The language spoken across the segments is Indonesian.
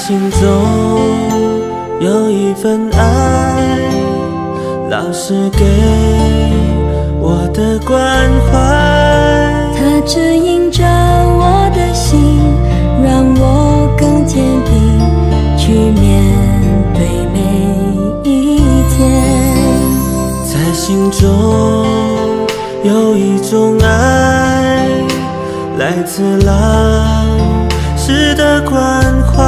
心中有一份爱，老师给我的关怀，它指引着我的心，让我更坚定去面对每一天。在心中有一种爱，来自老师的关怀，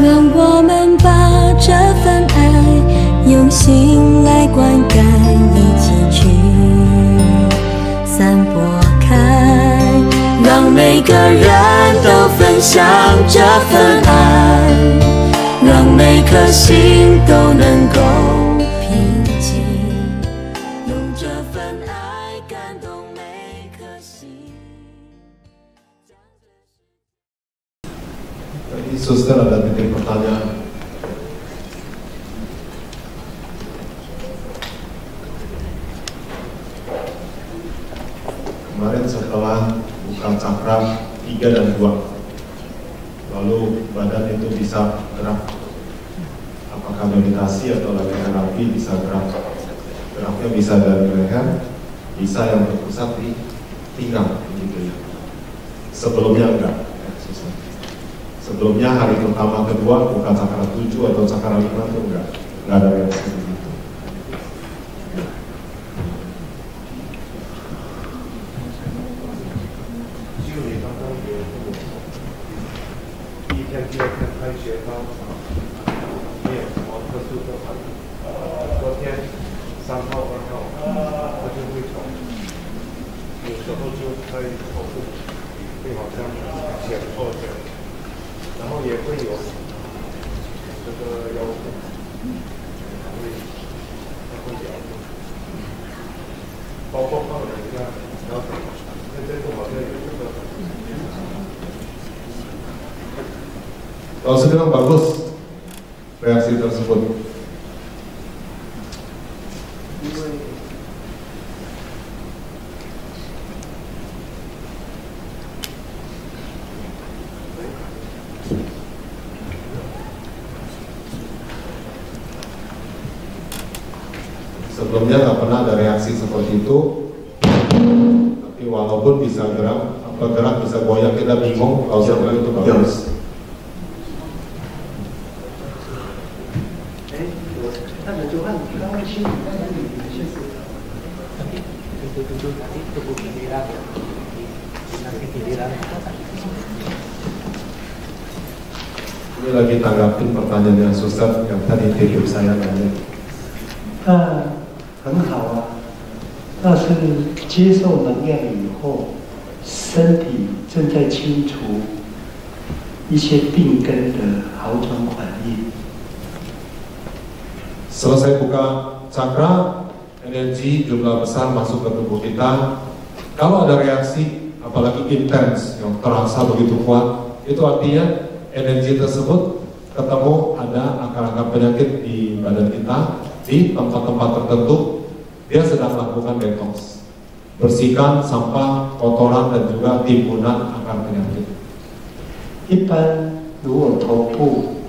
让我们把这份爱用心来灌溉，一起去散播开，让每个人都分享这份爱，让每颗心都能够平静，用这份爱感动每颗心。Tadi suster ada titip pertanyaan. Kemarin setelah buka cakra 3 dan 2, lalu badan itu bisa gerak. Apakah meditasi atau lagi terapi bisa gerak? Geraknya bisa dari leher, bisa yang berpusat di pinggang, gitu ya. Sebelumnya enggak. Sebelumnya hari pertama kedua bukan cakra 7 atau cakra 5 itu enggak ada reaksi begitu. Kalau sedang bagus reaksi tersebut. Sebelumnya nggak pernah ada reaksi seperti itu, tapi walaupun bisa gerak, bisa goyang, kita bingung kalau sebenarnya itu bagus. Ini lagi tanggapin pertanyaan yang suster yang tadi titip saya nanya. 很好啊，那是接受能量以后，身体正在清除一些病根的好转反应。Selesai buka cakra, energi jumlah besar masuk ke tubuh kita. Kalau ada reaksi, apalagi intens yang terasa begitu kuat, itu artinya energi tersebut ketemu ada akar-akar penyakit di badan kita, di tempat-tempat tertentu. Dia sedang melakukan detox, bersihkan sampah, kotoran dan juga timbunan akar penyakit. 一般如果头部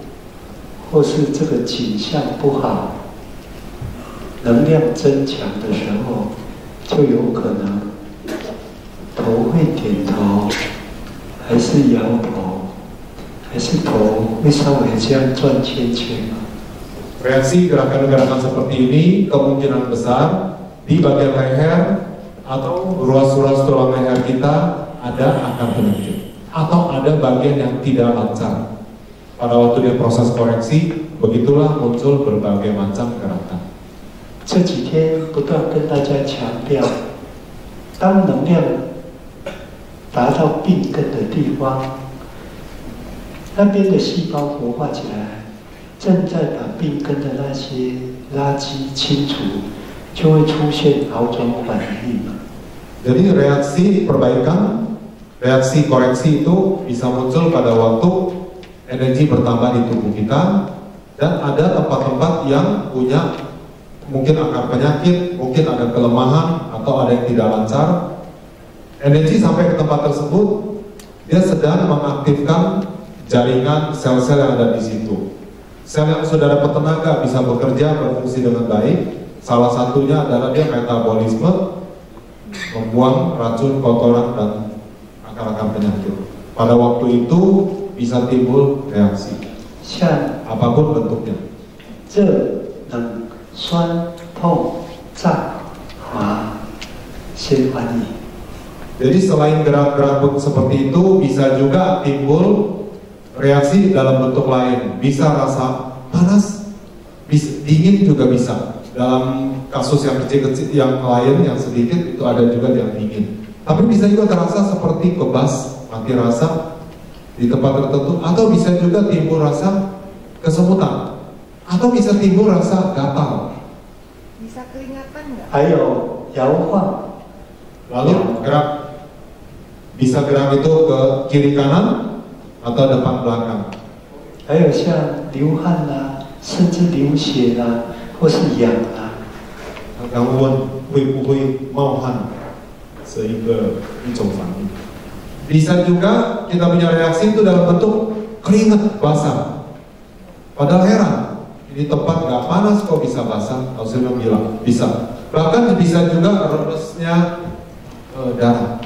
或是这个颈项不好，能量增强的时候，就有可能头会点头，还是摇头，还是头会稍微这样转圈圈。 Reaksi gerakan-gerakan seperti ini kemungkinan besar di bagian leher atau ruas-ruas tulang leher kita ada akar penyakit atau ada bagian yang tidak lancar. Pada waktu dia proses koreksi, begitulah muncul berbagai macam gerakan. 这几天不断跟大家强调，当能量达到病根的地方，那边的细胞活化起来。 正在把病根的那些垃圾清除，就会出现好转反应。Jadi reaksi perbaikan, reaksi koreksi itu bisa muncul pada waktu energi bertambah di tubuh kita, dan ada tempat-tempat yang punya mungkin akar penyakit, mungkin ada kelemahan atau ada yang tidak lancar. Energi sampai ke tempat tersebut, dia sedang mengaktifkan jaringan sel-sel yang ada di situ. Sel yang sudah dapat tenaga bisa bekerja, berfungsi dengan baik. Salah satunya adalah dia metabolisme, membuang racun, kotoran, dan akar-akar penyakit. Pada waktu itu bisa timbul reaksi, apapun bentuknya. 热、冷、酸、痛、胀、麻，先翻译。 Jadi selain gerak-gerak seperti itu, bisa juga timbul reaksi dalam bentuk lain. Bisa rasa panas, dingin juga bisa. Dalam kasus yang kecil-kecil, yang lain, yang sedikit, itu ada juga yang dingin. Tapi bisa juga terasa seperti kebas, mati rasa di tempat tertentu. Atau bisa juga timbul rasa kesemutan. Atau bisa timbul rasa gatal. Bisa keringatan nggak? 还有摇晃， Lalu gerak, bisa gerak itu ke kiri kanan atau depan belakang. 还有像流汗啦、甚至流血啦，或是痒啦。 Kamu会不会冒汗？是一种反应。Bisa juga kita punya reaksi itu dalam bentuk keringat basah. Padahal heran, ini tempat nggak panas kok bisa basah? Ausilnya bilang bisa. Bahkan bisa juga rebesnya darah,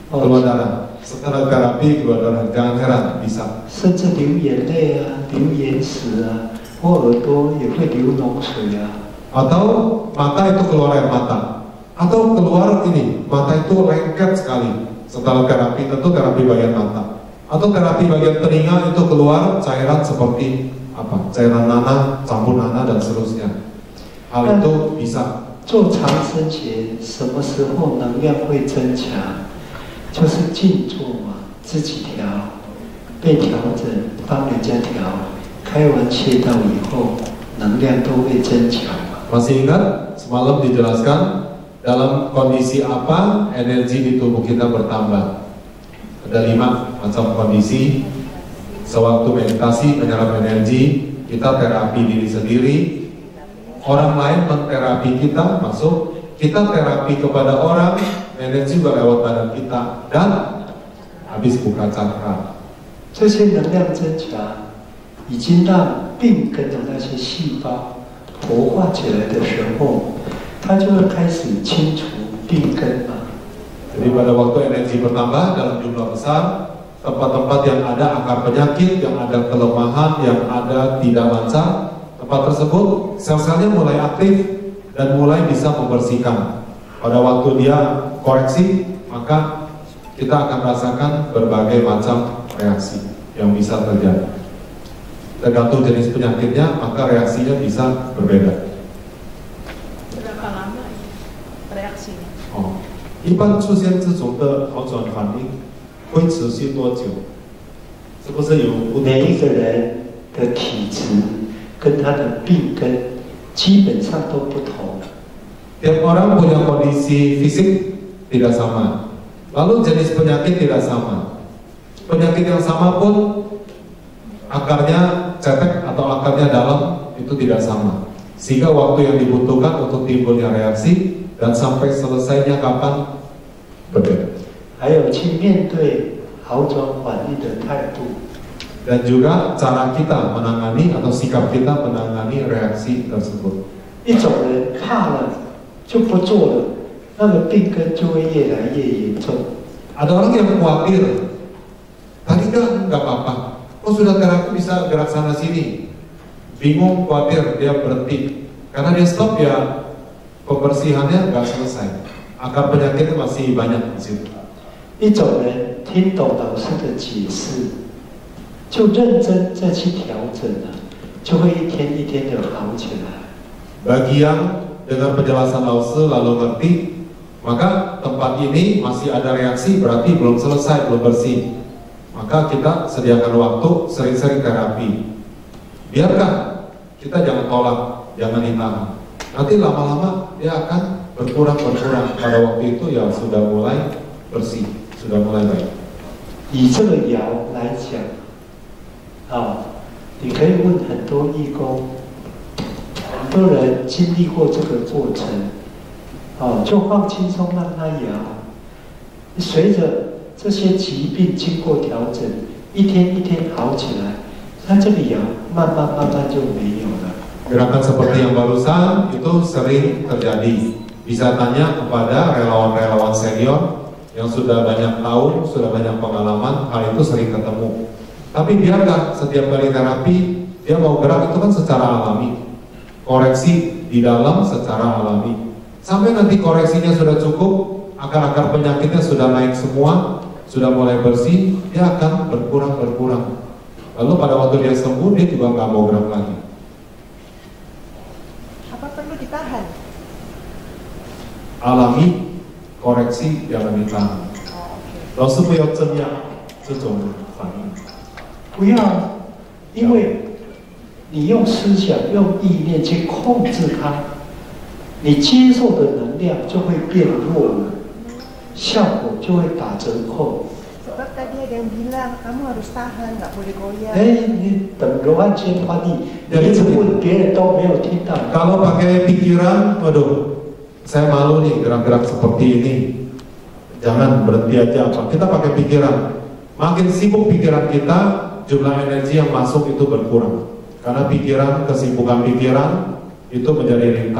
keluar darah. Setelah terapi keluar darah, jangan heran, bisa. 甚至流眼泪啊、流眼屎啊，或耳朵也会流脓水啊。 Atau mata itu keluar air mata, atau keluar ini mata itu lengket sekali setelah terapi, tentu terapi bagian mata, atau terapi bagian telinga itu keluar cairan seperti apa, cairan nanah, campur nanah, dan seterusnya. Hal itu bisa. 做长生节什么时候能量会增强？就是静坐嘛，自己调，被调整，帮人家调，开完穴道以后，能量都会增强。 Masih ingat semalam dijelaskan dalam kondisi apa energi di tubuh kita bertambah? Ada 5 macam kondisi. Sewaktu meditasi menyerap energi, kita terapi diri sendiri, orang lain menterapi kita, masuk, kita terapi kepada orang, energi juga lewat badan kita, dan habis buka cakra. 这些能量增强，已经让病根的那些细胞 活化起来的时候，它就会开始清除病根嘛。 Jadi pada waktu energi bertambah dalam jumlah besar, tempat-tempat yang ada akar penyakit, yang ada kelemahan, yang ada tidak lancar, tempat tersebut sel-selnya mulai aktif dan mulai bisa membersihkan. Pada waktu dia koreksi, maka kita akan rasakan berbagai macam reaksi yang bisa terjadi. Tergantung jenis penyakitnya, maka reaksinya bisa berbeda. Berapa lama ya reaksinya? 哦，一般出现这种的好转反应会持续多久？是不是有不同？每一个人的体质跟他的病根基本上都不同。 Tiap orang punya kondisi fisik tidak sama, lalu jenis penyakit tidak sama. Penyakit yang sama pun akarnya cetek atau akarnya dalam itu tidak sama, sehingga waktu yang dibutuhkan untuk timbulnya reaksi dan sampai selesainya kapan berbeda. 还有去面对好转反应的态度。 Dan juga cara kita menangani atau sikap kita menangani reaksi tersebut. 一种人怕了就不做了，那个病根就会越来越严重。 Ada orang yang khawatir, tadi kan nggak apa-apa, kok sudah terapi bisa gerak sana sini, bingung, khawatir, dia berhenti, karena dia stop ya pembersihannya nggak selesai, akar penyakitnya masih banyak di situ. 一种人听懂老师的解释，就认真再去调整了，就会一天一天的好起来。 Bagi yang dengan penjelasan Lause lalu ngerti, maka tempat ini masih ada reaksi, berarti belum selesai, belum bersih. Maka kita sediakan waktu sering-sering terapi. Biarkan, kita jangan tolak, jangan ditahan. Nanti lama-lama dia akan berkurang. Pada waktu itu ya sudah mulai bersih, sudah mulai baik. 以这个窑来讲，你可以问很多义工，很多人经历过这个过程，就放轻松让它摇，随着这些疾病经过调整，一天一天好起来，那这个窑慢慢就没有了。 Gerakan seperti yang barusan itu sering terjadi. Bisa tanya kepada relawan-relawan senior yang sudah banyak tahu, sudah banyak pengalaman, hal itu sering ketemu. Tapi biarkan setiap kali terapi dia mau gerak itu kan secara alami, koreksi di dalam secara alami. Sampai nanti koreksinya sudah cukup, akar-akar penyakitnya sudah naik semua, sudah mulai bersih, dia akan berkurang. Lalu pada waktu dia sembuh dia juga nggak mau gerak lagi. Apa perlu ditahan? Alami, koreksi jangan ditahan. 老师不要这样这种反应。 不要，因为你用思想、用意念去控制它，你接受的能量就会变弱了，效果就会打折扣。 Sebab tadi ada yang bilang kamu harus tahan, nggak boleh goyah. 你等罗汉先翻译，你一直问别人都没有听到。 Kalau pakai pikiran, waduh, saya malu nih gerak-gerak seperti ini. Jangan berhenti aja. Kita pakai pikiran. Makin sibuk pikiran kita, jumlah energi yang masuk itu berkurang. Karena pikiran, kesibukan pikiran itu menjadi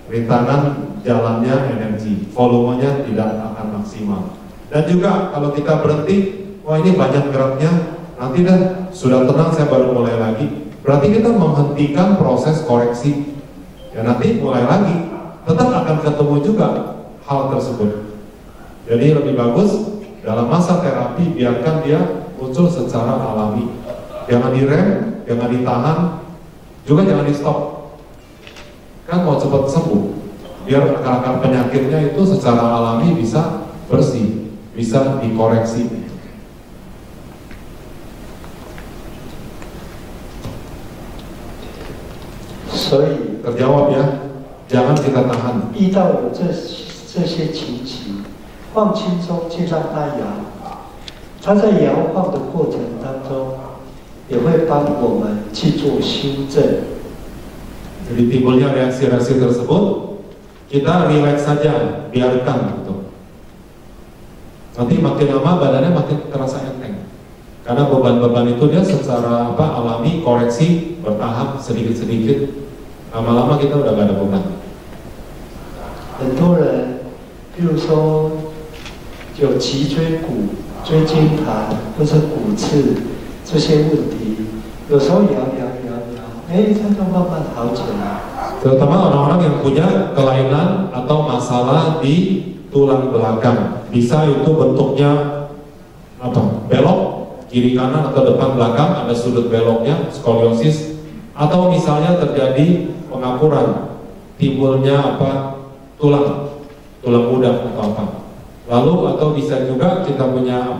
rintangan jalannya energi, volumenya tidak akan maksimal. Dan juga kalau kita berhenti, wah ini banyak geraknya, nanti dah sudah tenang saya baru mulai lagi. Berarti kita menghentikan proses koreksi. Ya nanti mulai lagi, tetap akan ketemu juga hal tersebut. Jadi lebih bagus dalam masa terapi biarkan dia muncul secara alami. Jangan direm, jangan ditahan, juga jangan di stop. Kan mau cepat sembuh, biar akar-akar penyakitnya itu secara alami bisa bersih, bisa dikoreksi. Jadi terjawab ya, jangan kita tahan. 遇到有这些情形，放轻松去让它摇，它在摇晃的过程当中，也会帮我们去做修正。 Jadi timbulnya reaksi-reaksi tersebut, kita relax saja, biarkan gitu. Nanti makin lama badannya makin terasa enteng. Karena beban-beban itu dia secara alami koreksi bertahap sedikit-sedikit. Lama-lama kita udah gak ada beban. 很多人，比如说有脊椎骨、椎间盘或者骨刺这些问题，有时候摇，它就慢慢好起来。 Terutama orang-orang yang punya kelainan atau masalah di tulang belakang, bisa itu bentuknya belok kiri kanan atau depan belakang, ada sudut beloknya, skoliosis, atau misalnya terjadi pengapuran, timbulnya tulang muda atau apa. Lalu atau bisa juga kita punya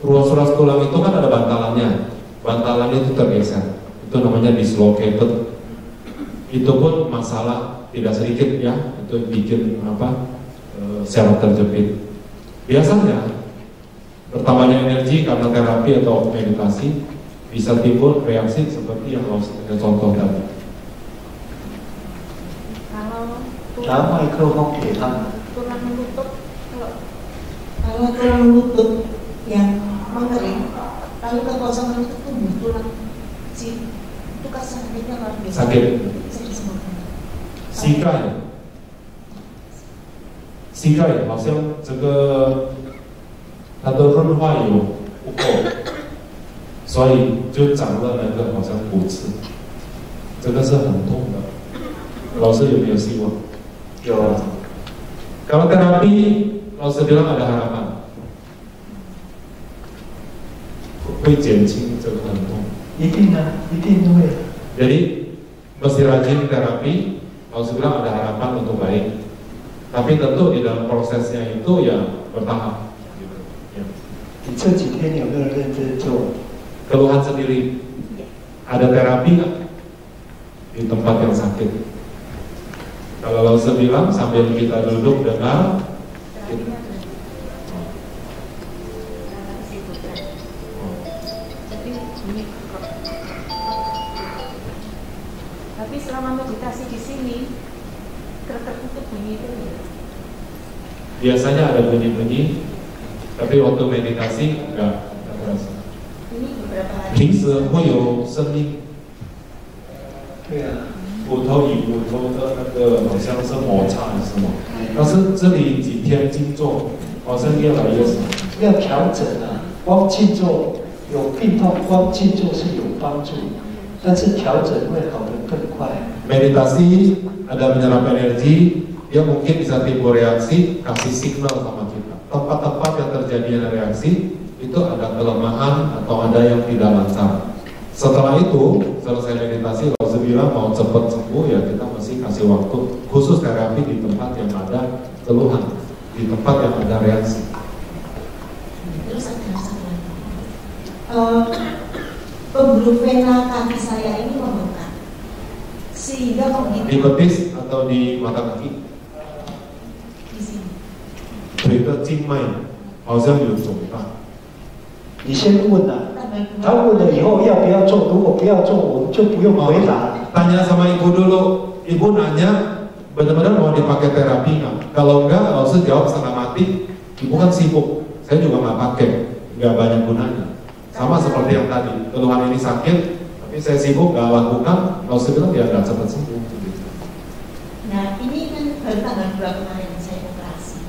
ruas-ruas tulang itu kan ada bantalannya itu tergeser, itu namanya dislocated. Itu pun masalah tidak sedikit ya, itu bikin syaraf terjepit. Biasanya bertambahnya energi karena terapi atau meditasi bisa timbul reaksi seperti yang saya contoh tadi.拿麦克风给他们。 Tulang lutut, kalau tulang lutut yang mengering, lalu kekosongan itu tumbuh tulang itu kan sakitnya luar biasa. Sakit. Sakit. 膝盖好像这个它的润滑油不够，所以就长了那个好像骨刺，这个是很痛的。老师有没有希望？有。Kalau terapi, lalu bilang ada harapan, 会减轻这个疼痛。一定啊，一定会。 Jadi mesti rajin terapi, lalu bilang ada harapan untuk baik. Tapi tentu di dalam prosesnya itu ya bertahap. Gitu. Ya. 你这几天有没有认真做？ Keluhan sendiri, ada terapi nggak di tempat yang sakit? Kalau Lause bilang sambil kita duduk dengar, tapi selama meditasi di sini tertutup bunyi itu ya? Biasanya ada bunyi-bunyi, tapi waktu meditasi enggak terasa. Ini beberapa hari. 平时会有声音，对啊，骨头与骨头的那个好像是摩擦还是什么，但是这里几天静坐好像越来越少。要调整啊，光静坐有病痛，光静坐是有帮助，但是调整会好得更快。 Meditasi ada menyerap energi, dia mungkin bisa timbul reaksi, kasih signal sama kita. Tempat-tempat yang terjadinya reaksi itu ada kelemahan atau ada yang tidak lancar. Setelah itu, selesai meditasi, Lause bilang mau cepat sembuh ya kita mesti kasih waktu khusus terapi di tempat yang ada keluhan, di tempat yang ada reaksi. Terus ada satu lagi. Pembuluh vena kaki saya ini membengkak, sehingga Di begitu betis atau di mata kaki, di sini. 腿的静脉好像有肿大。你先问啊， Tambah 他问了以后要不要做，如果不要做，我们就不用回答。 Tanya sama ibu dulu, ibu nanya benar-benar mau dipakai terapi nggak? Kalau enggak, Lause jawab setengah mati. Ibu kan sibuk, saya juga nggak pakai, nggak banyak gunanya. Sama seperti yang tadi, keluhan ini sakit, tapi saya sibuk nggak lakukan. Lause bilang ya nggak cepat sembuh. Nah, ini kan baru tanggal 2 kemarin saya operasi.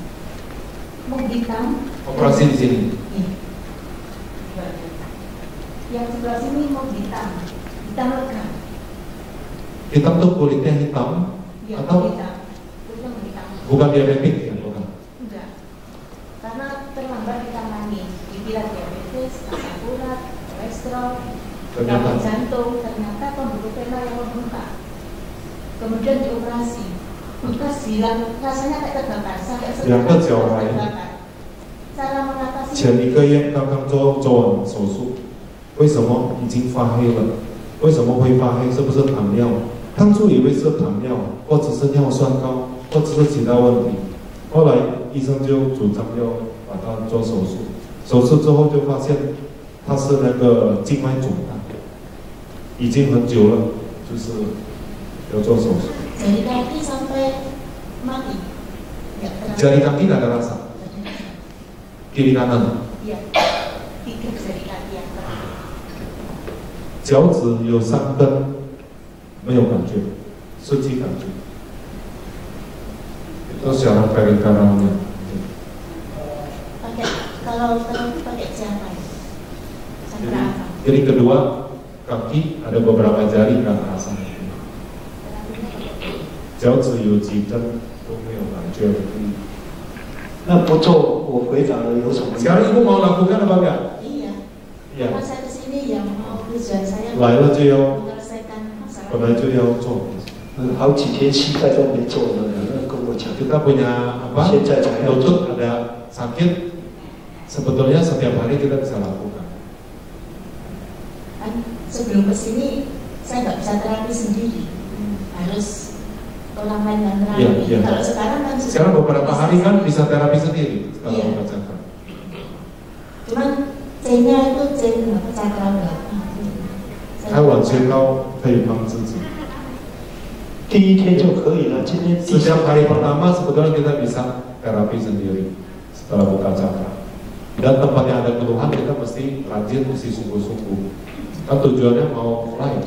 Mau hitam. Operasi di sini. Iya. Yang sebelah sini mau hitam. Hitam legam. Hitam tuh kulitnya hitam Iya, atau hitam. Kulitnya mau hitam. bukan diabetik ya bukan? Enggak. Karena terlambat ditangani. Dikira diabetes, asam urat, kolesterol, Ternyata. gangguan jantung, ternyata pembuluh vena yang membengkak. Kemudian dioperasi. Bekas hilang, rasanya kayak terbakar sampai Diangkat jauh lain. terbakar. Cara mengatasi 前一个月刚刚做完手术，为什么已经发黑了？为什么会发黑？是不是糖尿？当初以为是糖尿，或者是尿酸高，或者是其他问题。后来医生就主张要把它做手术，手术之后就发现它是那个静脉肿大，已经很久了，就是要做手术。 dari kaki sampai mati. Ya, Jari kaki nggak ada rasa, kiri kanan. Iya. 3 jari kaki yang terakhir. 脚趾有3根，没有感觉，失去感觉。Itu secara periferalnya. Pakai kalau pakai siapa ya? Sandra apa? Jadi kedua kaki ada beberapa jari nggak terasa. 脚趾有几根都没有感觉。那不做，我回答了有什么用？ Sekarang ibu mau lakukan apa enggak? Iya. Iya. Karena saya kesini yang mau tujuan saya 来了就要， menyelesaikan masalah. 本来就要做。好几天膝盖都没做了，有人跟我讲， Kita punya apa? Lutut ada sakit. Sebetulnya setiap hari kita bisa lakukan. Kan sebelum kesini saya nggak bisa terapi sendiri, harus orang lain yang terapi. Iya, iya. Kalau sekarang kan sudah Sekarang beberapa hari kan bisa terapi sendiri setelah Iya. obat cakra. Cuman C-nya itu C cakra berapa? 开完切刀可以帮自己。第一天就可以了，今天第 Setiap hari pertama sebetulnya kita bisa terapi sendiri setelah buka cakra. Dan tempat yang ada keluhan kita mesti rajin, mesti sungguh-sungguh. Kan tujuannya mau mulai,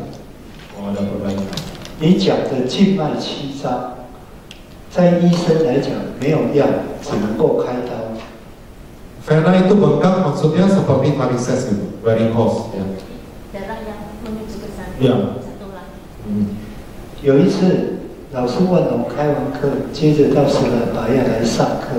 mau ada perbaikan. 你讲的静脉曲张，在医生来讲没有药，只能够开刀。 Vena itu bengkak maksudnya seperti varises gitu, varicose ya. darah yang menuju ke sana. Iya. Satu lagi. 有一次，老师万隆开完课，接着到石兰拔亚来上课，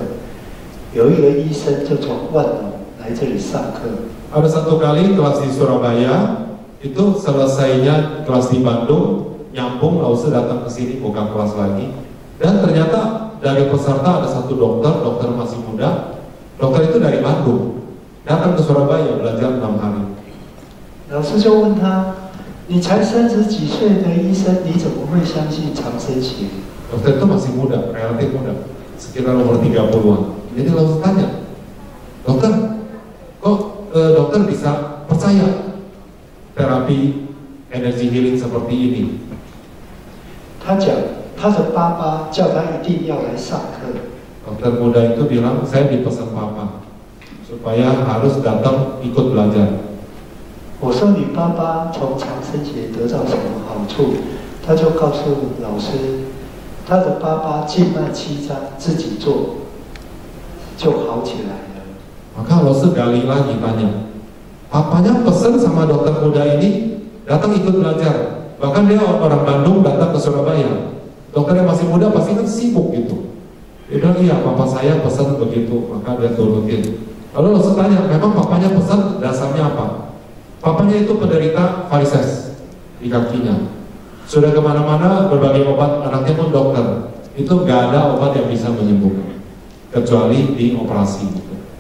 有一个医生就从万隆来这里上课。 Ada satu kali kelas di Surabaya, itu selesainya kelas di Bandung, nyambung Lause datang ke sini buka kelas lagi. Dan ternyata dari peserta ada satu dokter, dokter masih muda. Dokter itu dari Bandung, datang ke Surabaya belajar 6 hari. 老师就问他：“你才30几岁的医生，你怎么会相信长生血？ Dokter itu masih muda, relatif muda, sekitar umur 30-an. Jadi langsung tanya, dokter, kok dokter bisa percaya terapi energi healing seperti ini? 他讲，他的爸爸叫他一定要来上课。 Dokter muda itu bilang, saya dipesan papa supaya harus datang ikut belajar. 我说你爸爸从长生血得到什么好处？他就告诉老师，他的爸爸静脉7张自己做就好起来了。 Maka老师gali lagi tanya, papanya pesan sama dokter muda ini datang ikut belajar. Bahkan dia orang Bandung datang ke Surabaya. Dokter yang masih muda pasti kan sibuk gitu. Dia bilang, iya papa saya pesan begitu, maka dia turutin. Lalu langsung tanya, memang papanya pesan dasarnya apa? Papanya itu penderita varises di kakinya. Sudah kemana-mana berbagai obat, anaknya pun dokter. Itu gak ada obat yang bisa menyembuhkan, kecuali di operasi.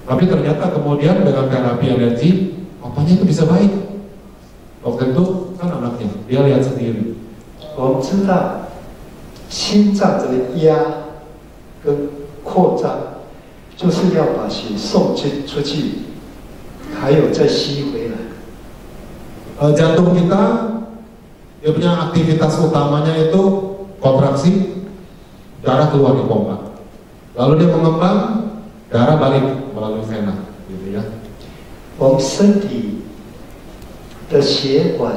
Tapi ternyata kemudian dengan terapi energi, papanya itu bisa baik. Dokter itu kan anaknya, dia lihat sendiri. 我们知道心脏的压跟扩张，就是要把血送出去，还有再吸回来。 Jantung kita, dia punya aktivitas utamanya itu kontraksi, darah keluar di pompa. Lalu dia mengembang, darah balik melalui vena, gitu ya. 我们身体的血管、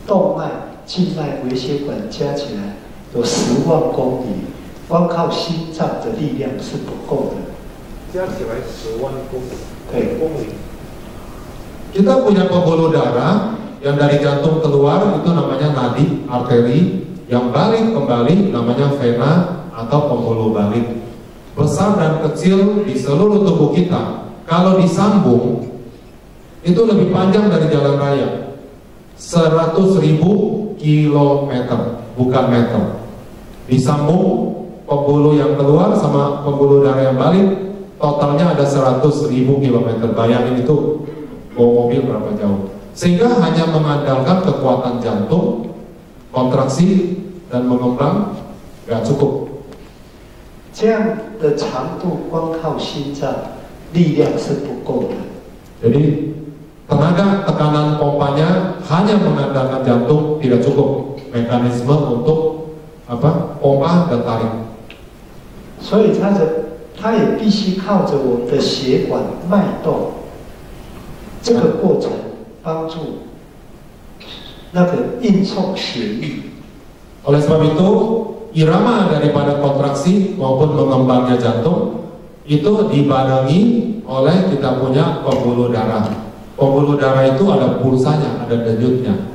动脉、静脉、微血管加起来有10万公里，光靠心脏的力量是不够的。加起来10万公里。对。公里。 Kita punya pembuluh darah yang dari jantung keluar itu namanya nadi, arteri, yang balik kembali namanya vena atau pembuluh balik. Besar dan kecil di seluruh tubuh kita, kalau disambung itu lebih panjang dari jalan raya, 100.000 kilometer, bukan meter. Disambung pembuluh yang keluar sama pembuluh darah yang balik, totalnya ada 100.000 kilometer. Bayangin itu bawa mobil berapa jauh, sehingga hanya mengandalkan kekuatan jantung, kontraksi dan mengembang gak cukup. 这样的长度光靠心脏力量是不够的。 Jadi tenaga tekanan pompanya hanya mengandalkan jantung tidak cukup, mekanisme untuk apa? Pompa dan tarik. 所以它也必须靠着我们的血管脉动。 这个过程帮助那个运送血液。 Oleh sebab itu, irama daripada kontraksi maupun mengembangnya jantung itu dibarengi oleh kita punya pembuluh darah. Pembuluh darah itu ada pulsanya, ada denyutnya.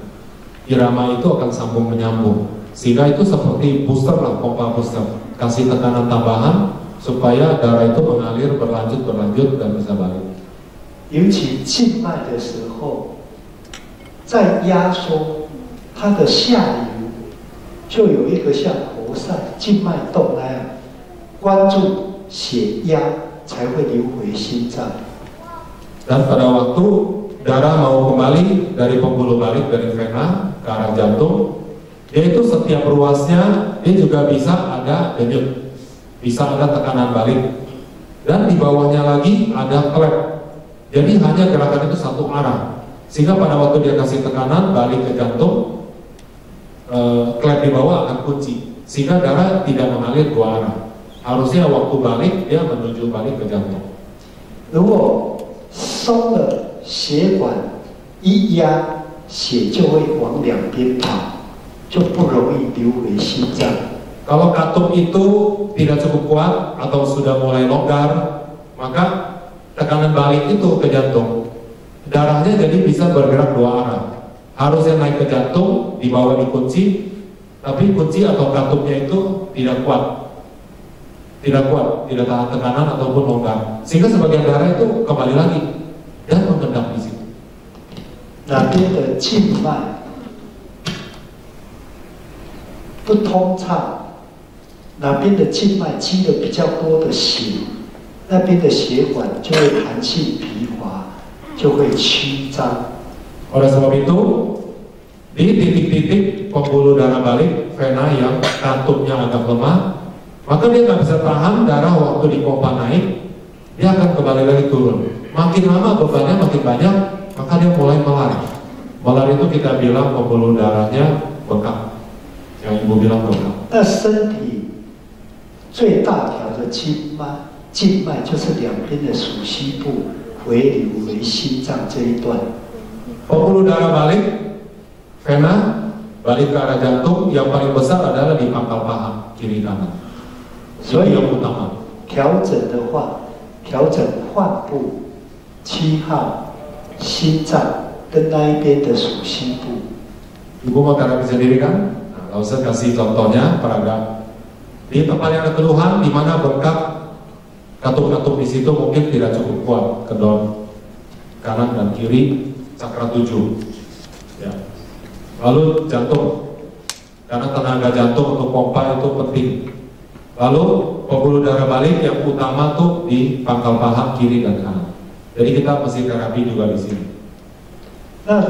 Irama itu akan sambung menyambung, sehingga itu seperti booster lah, pompa booster. Kasih tekanan tambahan supaya darah itu mengalir berlanjut dan bisa balik. 尤其静脉的时候，在压缩它的下游，就有一个像活塞静脉动那样，关注血压才会流回心脏。 Dan pada waktu darah mau kembali dari pembuluh balik dari vena ke arah jantung, dia itu setiap ruasnya dia juga bisa ada denyut, bisa ada tekanan balik, dan di bawahnya lagi ada klep. Jadi hanya gerakan itu satu arah, sehingga pada waktu dia kasih tekanan balik ke jantung, klep di bawah akan kunci, sehingga darah tidak mengalir dua arah. Harusnya waktu balik dia menuju balik ke jantung. 如果松了血管一压，血就会往两边跑，就不容易流回心脏。 Kalau katup itu tidak cukup kuat atau sudah mulai longgar, maka tekanan balik itu ke jantung, darahnya jadi bisa bergerak dua arah. Harusnya naik ke jantung, dibawa dikunci, tapi kunci atau katupnya itu tidak kuat, tidak tahan tekanan ataupun longgar, sehingga sebagian darah itu kembali lagi dan mengendap di situ. 哪边的静脉不通畅，哪边的静脉积了比较多的血，那边的血管就会弹性疲滑，就会曲张。 Oleh sebab itu, Di titik-titik pembuluh darah balik, vena yang kantungnya agak lemah, maka dia nggak bisa tahan darah waktu dipompa naik, dia akan kembali lagi turun. Makin lama bebannya makin banyak, maka dia mulai melar. Melar itu kita bilang pembuluh darahnya bengkak, yang ibu bilang bengkak. 那身体最大条的静脉就是两边的属膝部回流为心脏这一段。 Pembuluh darah balik, vena balik ke arah jantung, yang paling besar adalah di pangkal paha kiri kanan. Itu yang utama. 调整的话，调整患部、七号、心脏跟那一边的属膝部。 Ibu mau terapi sendiri kan? Nah, usah kasih contohnya, peraga. Di tempat yang ada keluhan, di mana bengkak, katup-katup di situ mungkin tidak cukup kuat, kedon kanan dan kiri, cakra 7. Ya. Lalu jantung, karena tenaga jantung untuk pompa itu penting. Lalu pembuluh darah balik yang utama tuh di pangkal paha kiri dan kanan. Jadi kita mesti terapi juga di sini. 那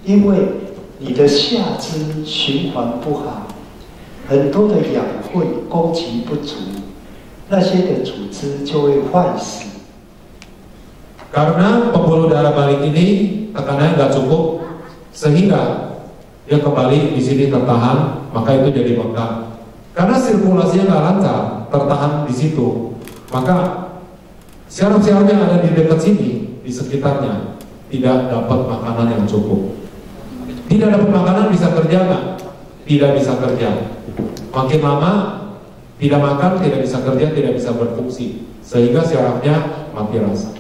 因为你的下肢循环不好，很多的养分供给不足，那些的组织就会坏死。 Karena pembuluh darah balik ini tekanannya nggak cukup, sehingga dia kembali di sini tertahan, maka itu jadi bengkak. Karena sirkulasinya nggak lancar, tertahan di situ, maka syaraf-syaraf yang ada di dekat sini, di sekitarnya, tidak dapat makanan yang cukup. Tidak dapat makanan bisa kerja nggak? Tidak bisa kerja. Makin lama tidak makan, tidak bisa kerja, tidak bisa berfungsi, sehingga syarafnya mati rasa.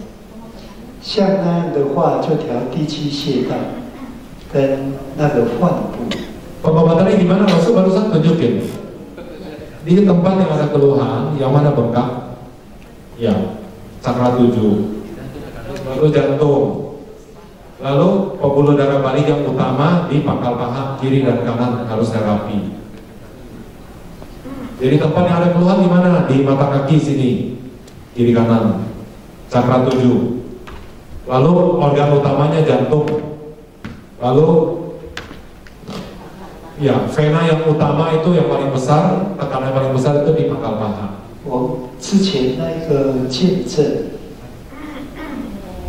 像那样的话，就调第七穴道跟那个患部。 Pengobatannya gimana? Rasul barusan tunjukin. Di tempat yang ada keluhan, yang mana bengkak? Ya, cakra 7. Lalu jantung. Lalu pembuluh darah balik yang utama di pangkal paha kiri dan kanan harus terapi. Jadi tempat yang ada keluhan di mana? Di mata kaki sini, kiri kanan, cakra 7. Lalu organ utamanya jantung. Lalu ya, vena yang utama itu yang paling besar, tekanan yang paling besar itu di pangkal paha. 我之前那个见证，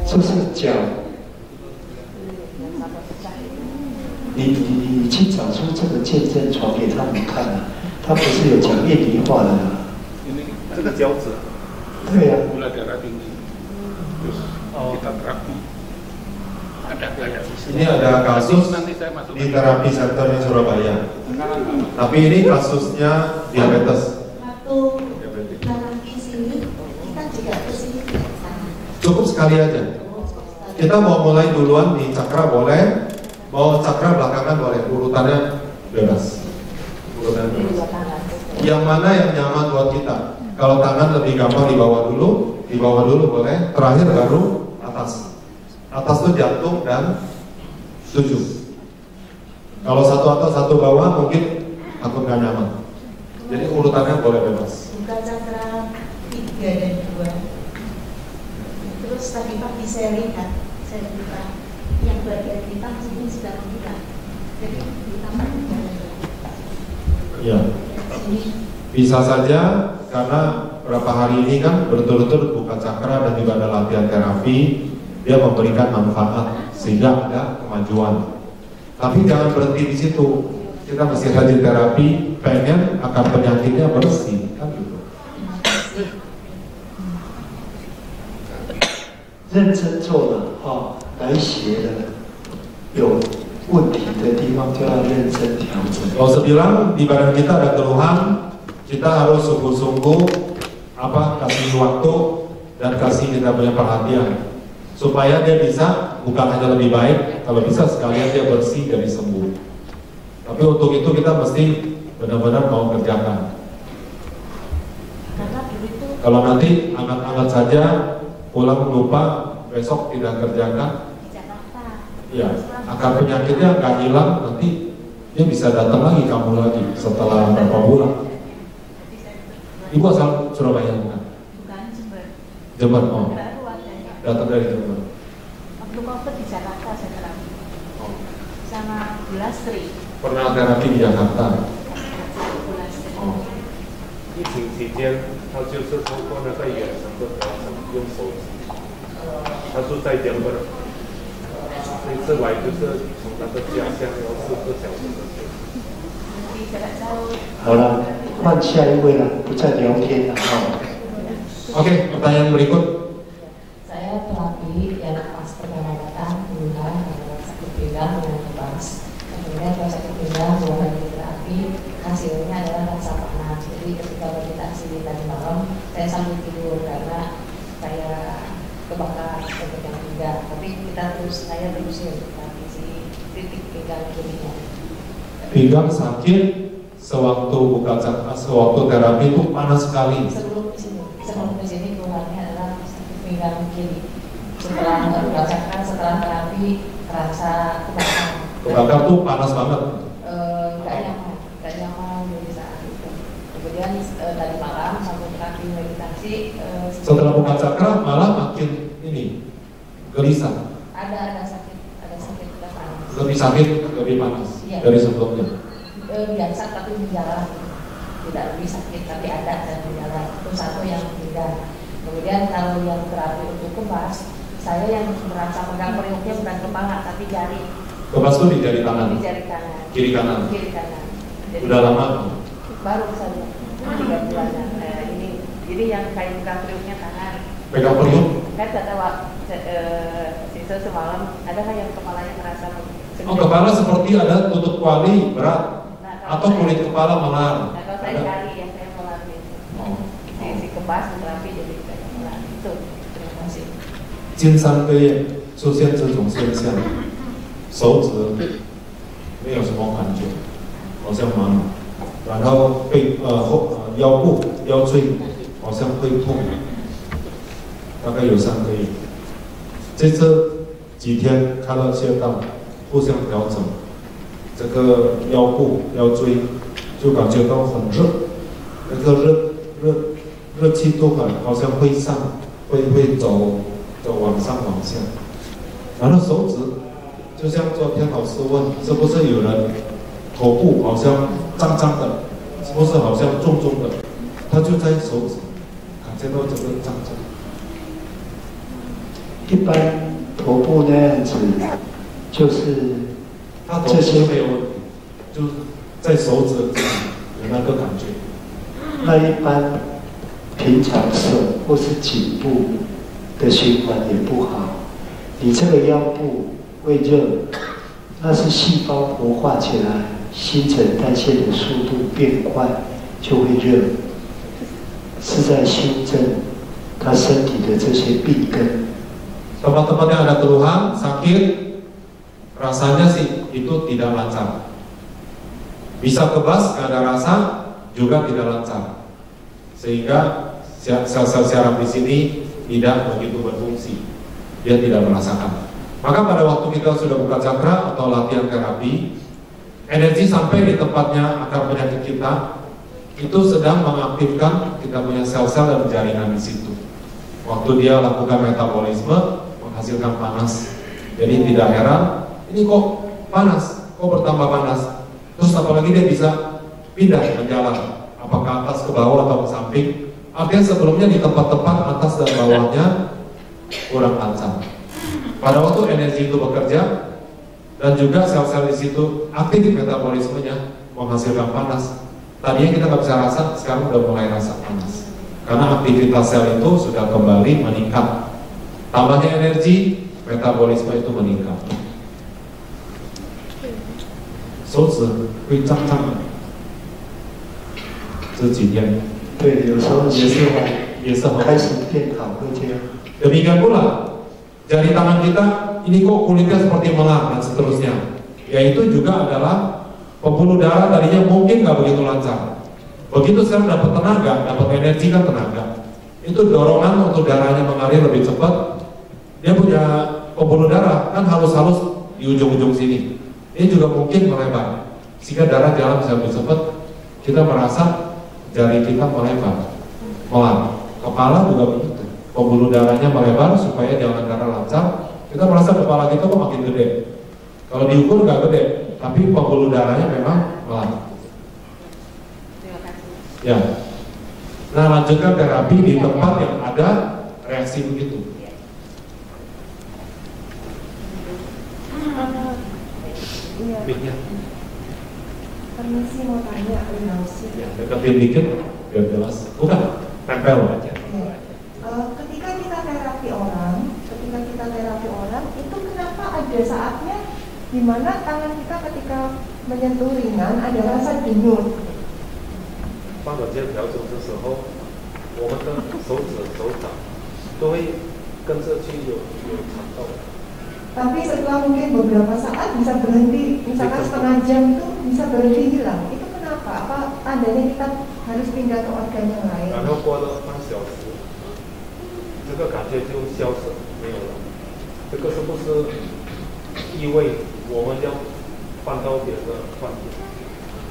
就是讲，你去找出这个见证传给他们看啊，他不是有讲印尼话的啊。这个脚趾，对呀、gula darah tinggi, terus kita terapi. Ada. Ini ada kasus Nanti saya masuk. di terapi center di Surabaya. Tapi ini kasusnya diabetes. Waktu dalam di sini kita juga ke sini tidak sama. Cukup sekali aja. Kita mau mulai duluan di cakra boleh, mau cakra belakangan boleh, urutannya bebas. Urutannya bebas. Yang mana yang nyaman buat kita? Kalau tangan lebih gampang di bawah dulu boleh. Terakhir baru atas. Atas itu jantung dan 7. Kalau satu atas satu bawah mungkin aku nggak nyaman. Jadi urutannya boleh bebas. Buka cakra 3 dan 2. Terus tadi pagi saya lihat, saya buka yang bagian hitam ini sudah membuka. Jadi hitam Ya. Bisa saja karena berapa hari ini kan berturut-turut buka cakra dan juga ada latihan terapi, dia memberikan manfaat sehingga ada kemajuan. Tapi jangan berhenti di situ. Kita mesti rajin terapi, pengen akan penyakitnya bersih, kan gitu. 认真做了哦，来学的有问题的地方就要认真调整。 Kalau sebilang di badan kita ada keluhan, kita harus sungguh-sungguh kasih waktu dan kasih kita punya perhatian supaya dia bisa bukan hanya lebih baik, kalau bisa sekalian dia bersih dari sembuh. Tapi untuk itu kita mesti benar-benar mau kerjakan. Karena dulu itu Kalau nanti angat-angat saja, pulang lupa, besok tidak kerjakan, di Jakarta. ya akar penyakitnya nggak hilang, nanti dia bisa datang lagi kamu lagi setelah beberapa bulan. Ibu asal Surabaya bukan? Bukan Jember. Jember, oh, Baru adanya. datang dari Jember. Waktu COVID di Jakarta saya terapi. Oh. Sama sama Bulastri. Pernah terapi di Jakarta. Bulastri. Oh. 疫情期间，他就是透过那个远程的疗程，用手机。他住在denver，这次来就是从他的家乡要4个小时的车。好了，换下一位了，不再聊天了啊。Oke, pertanyaan berikut. Saya terapi yang pas pertama datang bulan sakit pinggang dengan kebas. Kemudian kalau sakit pinggang 2 hari terapi hasilnya adalah rasa panas. Jadi ketika meditasi di tadi malam saya sambil tidur karena saya kebakar untuk yang pinggang. Tapi saya terusin terapi si titik pinggang kirinya. Pinggang sakit sewaktu sewaktu terapi itu panas sekali. Sebelum di sini keluarnya adalah sakit pinggang kiri. Setelah terapi terasa kebakar. Kebakar tuh panas banget. Gak nyaman di saat itu. Kemudian tadi malam sampai terapi meditasi. Setelah buka cakra malah makin ini gelisah. Ada sakit panas. Lebih sakit, lebih panas dari sebelumnya. Biasa tapi berjalan. Tidak lebih sakit tapi ada dan berjalan. Itu satu yang beda. Kemudian kalau yang terapi untuk kebas, saya yang merasa pegang periuknya bukan kepala tapi jari. Kebas tuh di jari kanan. Di jari kanan. Kiri kanan. Kiri kanan. Jadi, udah lama? Baru saja 3 bulanan. Ini jadi yang kayak pegang periuknya kanan. Pegang periuk? Kan kata sisa semalam ada nggak yang kepalanya terasa? Oh, kepala seperti ada tutup kuali berat. Atau kulit kepala melar. Nah, kalau saya cari ya saya melar gitu. Si kebas terapi jadi kayak melar itu. Terima kasih. 近3个月出现这种现象，手指没有什么感觉，好像麻麻，然后腰部、腰椎好像会痛，大概有3个月。这次几天看到穴道，互相调整。这个腰部、腰椎就感觉到很热，那个热气都好像会走往上往下，然后手指就像昨天老师问，是不是有人头部好像胀胀的，是不是好像重重的，他就在手指感觉到这个胀胀。一般头部那样子就是这些没有问题，就是在手指有那个感觉。那一般平常手或是颈部的循环也不好，你这个腰部会热，那是细胞活化起来，新陈代谢的速度变快，就会热，是在修正他身体的这些病根。Tempat-tempat yang ada keluhan, sakit, rasanya sih itu tidak lancar. Bisa kebas, nggak ada rasa, juga tidak lancar. Sehingga sel-sel syaraf di sini tidak begitu berfungsi. Dia tidak merasakan. Maka pada waktu kita sudah buka cakra atau latihan terapi, energi sampai di tempatnya akar penyakit kita, itu sedang mengaktifkan kita punya sel-sel dan jaringan di situ. Waktu dia lakukan metabolisme, menghasilkan panas. Jadi tidak heran, ini kok panas, kok bertambah panas. Terus apalagi dia bisa pindah menjalan, apakah atas ke bawah atau ke samping. Artinya sebelumnya di tempat-tempat atas dan bawahnya kurang lancar. Pada waktu energi itu bekerja dan juga sel-sel di situ aktif metabolismenya menghasilkan panas. Tadinya kita nggak bisa rasa, sekarang udah mulai rasa panas. Karena aktivitas sel itu sudah kembali meningkat. Tambahnya energi, metabolisme itu meningkat. 手指会胀胀的，这几天对，有时候也是很开始变好，会这样。 Demikian pula jari tangan kita ini kok kulitnya seperti melar dan seterusnya. Yaitu juga adalah pembuluh darah tadinya mungkin nggak begitu lancar. Begitu sekarang dapat tenaga, dapat energi kan tenaga. Itu dorongan untuk darahnya mengalir lebih cepat. Dia punya pembuluh darah kan halus-halus di ujung-ujung sini. Ini juga mungkin melebar sehingga darah jalan bisa lebih cepat. Kita merasa jari kita melebar, melar. Kepala juga begitu. Pembuluh darahnya melebar supaya jalan darah lancar. Kita merasa kepala kita kok makin gede. Kalau diukur nggak gede, tapi pembuluh darahnya memang melar. Ya. Nah, lanjutkan terapi di tempat yang ada reaksi begitu. Iya. Permisi mau tanya, ya, deketin dikit biar jelas. Bukan, tempel aja. Ketika kita terapi orang, itu kenapa ada saatnya di mana tangan kita ketika menyentuh ringan ada rasa denyut? 帮软件调整的时候，我们的手指、手掌都会跟着去有颤动。 Tapi setelah mungkin beberapa saat bisa berhenti, misalkan setengah jam itu bisa berhenti hilang. Itu kenapa? Apa tandanya kita harus pindah ke organ yang lain? 然后过了半小时，这个感觉就消失没有了。这个是不是意味我们要换到别的环境？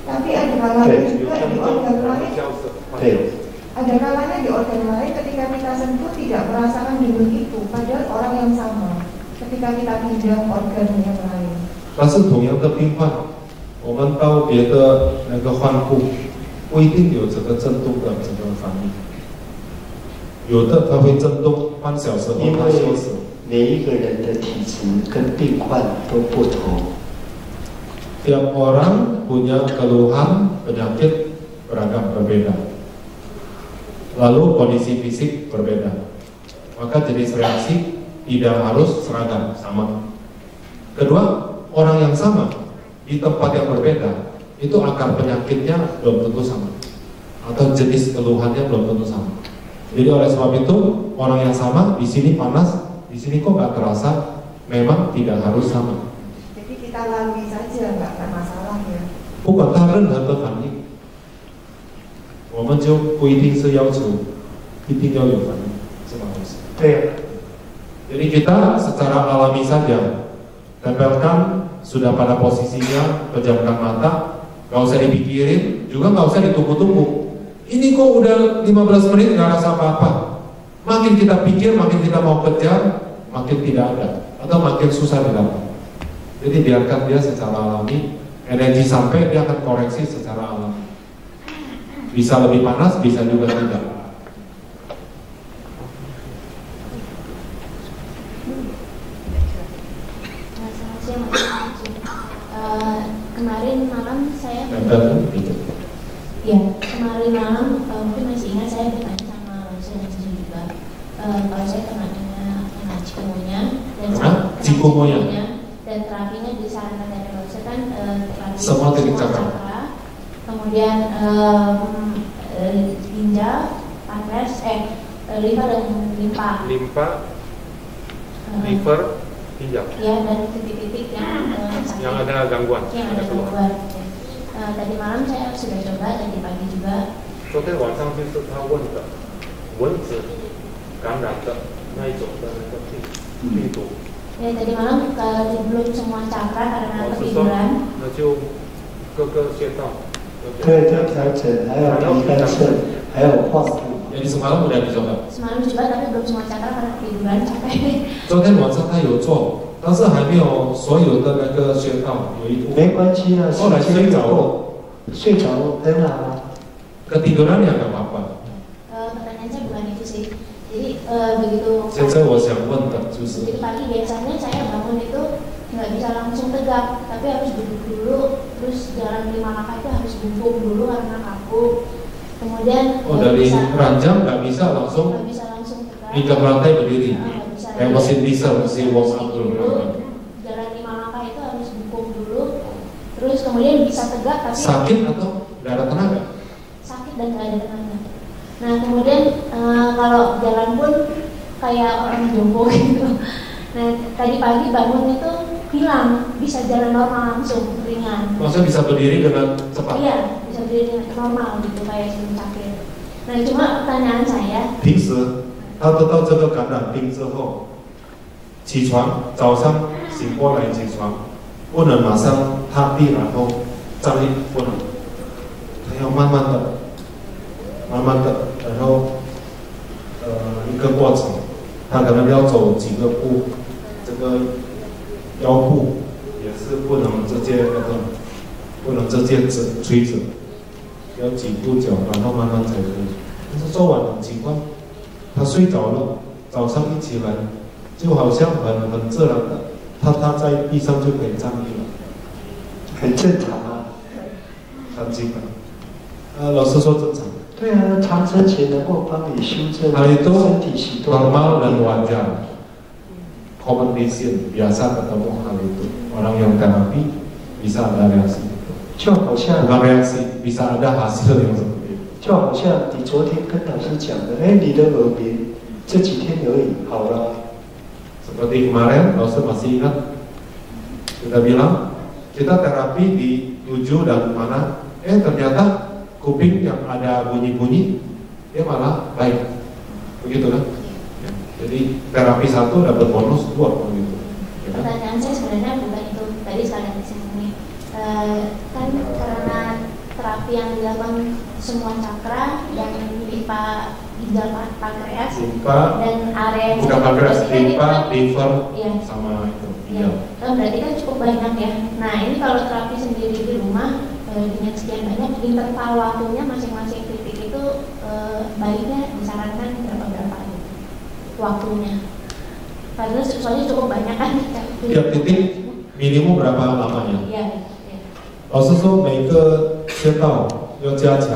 Tapi ada kalanya juga di organ lain. 消失，换消失。 Ada kalanya di organ lain ketika kita sentuh tidak merasakan denyut itu, padahal orang yang sama. Ketika kita pindah organ yang lain. 但是同样的病患，我们到别的那个患部，不一定有这个震动的这个反应。有的它会震动半小时后它消失。每一个人的体质跟病患都不同。 Tiap orang punya keluhan penyakit beragam berbeda. Lalu kondisi fisik berbeda. Maka jenis reaksi tidak harus seragam sama. Kedua, orang yang sama di tempat yang berbeda itu akar penyakitnya belum tentu sama atau jenis keluhannya belum tentu sama. Jadi oleh sebab itu orang yang sama di sini panas, di sini kok nggak terasa, memang tidak harus sama. Jadi kita lalui saja nggak masalah ya. 不管它任何的反应，我们就不一定是要求一定要有反应，是吧？对。 Jadi kita secara alami saja tempelkan sudah pada posisinya, pejamkan mata, nggak usah dipikirin, juga nggak usah ditunggu-tunggu. Ini kok udah 15 menit nggak rasa apa-apa. Makin kita pikir, makin kita mau kejar, makin tidak ada atau makin susah didapat. Jadi biarkan dia secara alami, energi sampai dia akan koreksi secara alami. Bisa lebih panas, bisa juga tidak. Kemarin malam saya ya, kemarin malam mungkin masih ingat saya bertanya sama Rosa juga kalau saya kena cikomonya dan terapinya disarankan dari Rosa kan terapi semua cakra, kemudian ginjal, pankreas, liver dan limpa, liver, ginjal. Ya, dan titik-titik yang ada gangguan. Yang ada gangguan. Tadi malam saya sudah coba, tadi pagi juga. 昨天晚上就是他问的蚊子感染的那一种的那个病毒。Ya, tadi malam belum semua cakra karena ketiduran. 那就各个穴道。对，要调整，还有皮干肾，还有化骨。 Jadi semalam udah dicoba. Semalam dicoba tapi belum semua cakra karena ketiduran capek. 昨天晚上他有做，但是还没有所有的那个穴道有一部分。没关系啊，后来睡着了，睡着了很好啊。ketiduran ya nggak apa-apa. Pertanyaan saya bukan itu sih. Jadi begitu. 现在我想问的就是。 Jadi pagi biasanya saya bangun itu nggak bisa langsung tegak, tapi harus duduk dulu, terus jalan 5 langkah itu harus bungkuk dulu karena kaku. Kemudian dari ranjang nggak bisa langsung tegak lantai berdiri, kayak mesin diesel, mesin warm up dulu. Jalan 5 langkah itu harus bungkuk dulu, terus kemudian bisa tegak tapi sakit atau nggak ada tenaga? Sakit dan nggak ada tenaga. Nah kemudian kalau jalan pun kayak orang jongkok gitu. Nah tadi pagi bangun itu hilang, bisa jalan normal langsung, ringan. Maksudnya bisa berdiri dengan cepat? Iya, bisa berdiri dengan normal gitu, kayak sebelum sakit. Nah cuma pertanyaan saya 平时他得到这个感染病之后，起床早上醒过来起床，不能马上踏地然后站立，不能，他要慢慢的，然后一个过程，他可能要走几个步，这个腰部也是不能直接吹着，要几步脚，然后慢慢才可以。但是做完很奇怪，他睡着了，早上一起来，就好像很自然的，他在地上就可以站立了，很正常啊。很奇怪。老师说正常。对啊，长生前能够帮你修正 hal itu 身体许多 normal dan wajar. Competition biasa ketemu hal itu. Orang yang terapi bisa ada reaksi. 就好像 Bukan reaksi, bisa ada hasil yang seperti itu. 就好像你昨天跟老师讲的，哎，你的耳鸣这几天而已，好了。Seperti kemarin,老师masih ingat kita bilang kita terapi di 7 dan mana? Ternyata kuping yang ada bunyi-bunyi dia malah baik, begitu kan? Ya. Jadi terapi 1 dapat bonus 2 begitu. Ya kan? Pertanyaan saya sebenarnya bukan itu tadi sekalian disini. Kan karena terapi yang dilakukan semua cakra yang limpa ginjal pankreas dan area bukan pankreas, limpa, liver, ya. sama itu. Ya. Berarti kan cukup banyak ya. Nah ini kalau terapi sendiri di rumah dengan sekian banyak interval waktunya masing-masing titik itu baiknya disarankan berapa gitu waktunya. Padahal soalnya cukup banyak kan. Tiap titik minimum berapa lamanya? Iya. 老师说每个穴道要加强，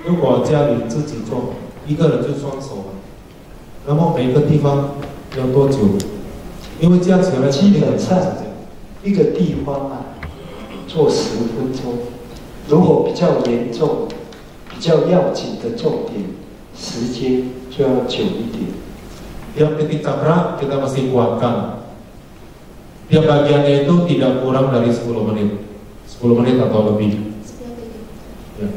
如果家里自己做，一个人就双手了，那么每个地方要多久？因为加起来基本上一个地方啊，做10分钟。如果比较严重、比较要紧的重点，时间就要久一点。Tiap titik cakra kita masih kuatkan. Tiap bagiannya itu tidak kurang dari 10 menit. 10 menit atau lebih. Ya.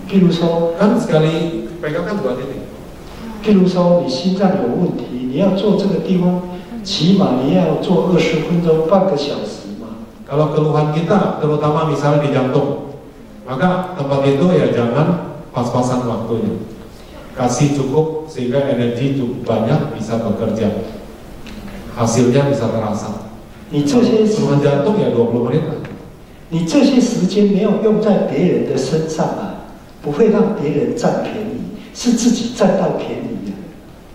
譬如说， kan sekali pegangkan 2 titik. 譬如说你心脏有问题，你要做这个地方，起码你要做20分钟，半个小时嘛。 Kalau keluhan kita, terutama misalnya di jantung, maka tempat itu ya jangan pas-pasan waktunya. Kasih cukup sehingga energi cukup banyak bisa bekerja. Hasilnya bisa terasa. 你这些 keluhan jantung ya 20 menit. 你这些时间没有用在别人的身上啊，不会让别人占便宜，是自己占到便宜。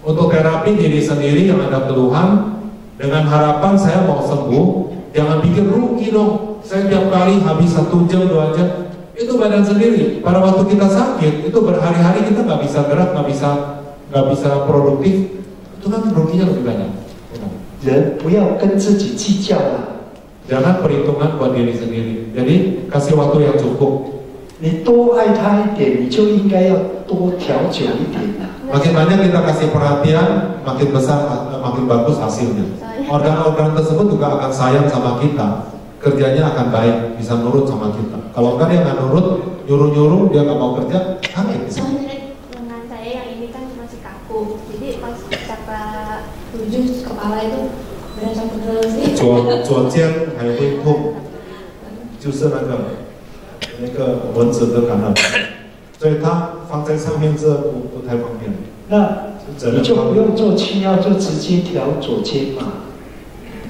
Untuk terapi diri sendiri yang ada keluhan, dengan harapan saya mau sembuh, jangan pikir rugi dong. Saya tiap kali habis 1 jam 2 jam. Itu badan sendiri. Pada waktu kita sakit, itu berhari-hari kita nggak bisa gerak, nggak bisa produktif. Itu kan ruginya lebih banyak. 人不要跟自己计较啦。 Jangan perhitungan buat diri sendiri. Jadi kasih waktu yang cukup. 你多爱他一点，你就应该要多调久一点啦。 Makin banyak kita kasih perhatian, makin besar, makin bagus hasilnya. Organ-organ tersebut juga akan sayang sama kita. Kerjanya akan baik, bisa nurut sama kita. Kalau enggak dia nggak nurut, nyuruh-nyuruh, dia nggak mau kerja, sakit. Soalnya lengan saya yang ini kan masih kaku, jadi pas cakra 7 kepala itu berasa pegel sih. 左肩还会痛，就是那个蚊子的感染，所以它放在上面这不太方便。那你就不用做气药，就直接调左肩嘛。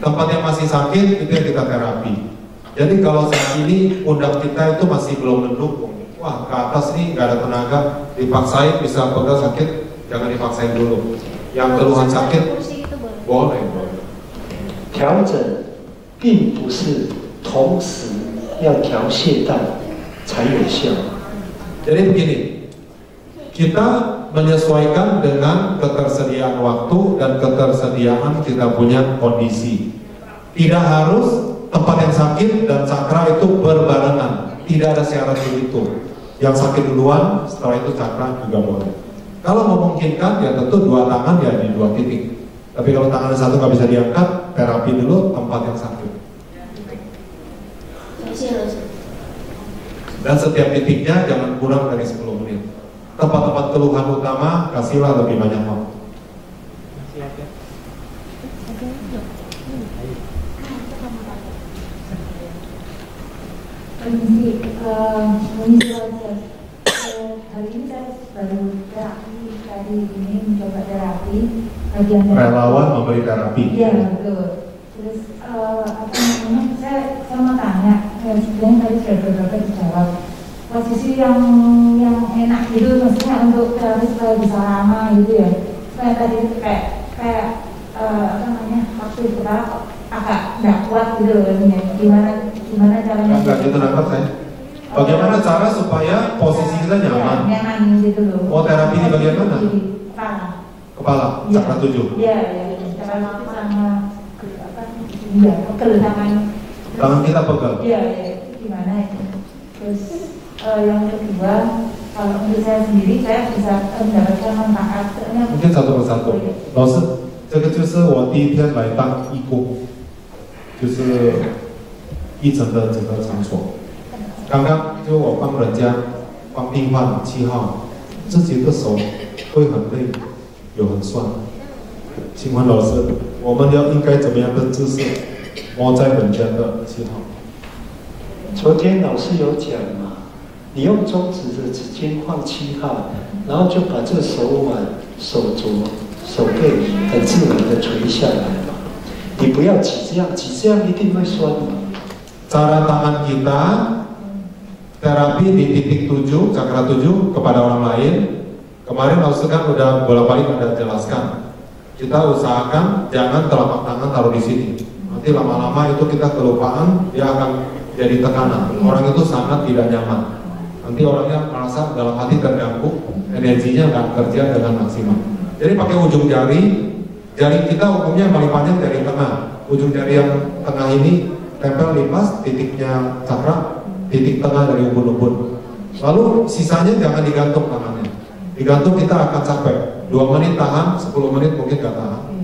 Tempat yang masih sakit itu yang kita terapi. Jadi kalau saat ini pundak kita itu masih belum mendukung, wah ke atas nih nggak ada tenaga, dipaksain bisa pegal sakit, jangan dipaksain dulu. Yang keluhan sakit boleh. 调整并不是同时要调穴道才有效。 Jadi begini, kita menyesuaikan dengan ketersediaan waktu dan ketersediaan kita punya kondisi. Tidak harus tempat yang sakit dan cakra itu berbarengan. Tidak ada syarat begitu. Yang sakit duluan, setelah itu cakra juga boleh. Kalau memungkinkan ya tentu 2 tangan ya di 2 titik. Tapi kalau tangan satu nggak bisa diangkat, terapi dulu tempat yang sakit. Dan setiap titiknya jangan kurang dari 10 menit. Tempat-tempat keluhan utama kasihlah lebih banyak waktu. Mengisi wajah. Hari ini saya baru terapi, tadi ini mencoba terapi. Relawan memberi terapi. Iya betul. Terus apa namanya? Saya mau tanya, sebenarnya tadi sudah beberapa dijawab. Posisi yang enak gitu, maksudnya untuk terapi supaya bisa lama gitu ya. Supaya tadi itu kayak apa namanya, waktu itu agak nggak kuat gitu loh, gimana caranya? Enggak gitu nangkep saya. Bagaimana cara supaya posisi kita nyaman? Nyaman gitu loh. Mau terapi di bagian mana? Kepala. Kepala, cakra 7. Iya, cara sama apa? Iya, pegel tangan kita pegal. Iya, gimana itu? Terus yang kedua, kalau untuk saya sendiri, saya bisa mendapatkan manfaat. Mungkin satu persatu. 老师，这个就是我第一天来当义工，就是义诊的整个场所。刚刚就我帮人家帮病患7号，自己的手会很累，有很酸。请问老师，我们应该怎么样的姿势摸在人家的7号？昨天老师有讲嘛，你用中指的指尖放7号，然后就把这个手腕、手肘、手背很自然的垂下来嘛。你不要挤这样一定会酸嘛。Cara tangan kita terapi di titik 7, cakra 7 kepada orang lain. Kemarin Ustaz kan udah bolak-balik ada jelaskan. Kita usahakan jangan telapak tangan taruh di sini. Nanti lama-lama itu kita kelupaan, dia akan jadi tekanan. Orang itu sangat tidak nyaman. Nanti orangnya merasa dalam hati terganggu, energinya nggak kerja dengan maksimal. Jadi pakai ujung jari kita umumnya yang paling panjang dari tengah. Ujung jari yang tengah ini tempel lipas titiknya cakra, titik tengah dari ubun-ubun. Lalu sisanya jangan digantung tangannya. Digantung kita akan capek. 2 menit tahan, 10 menit mungkin gak tahan.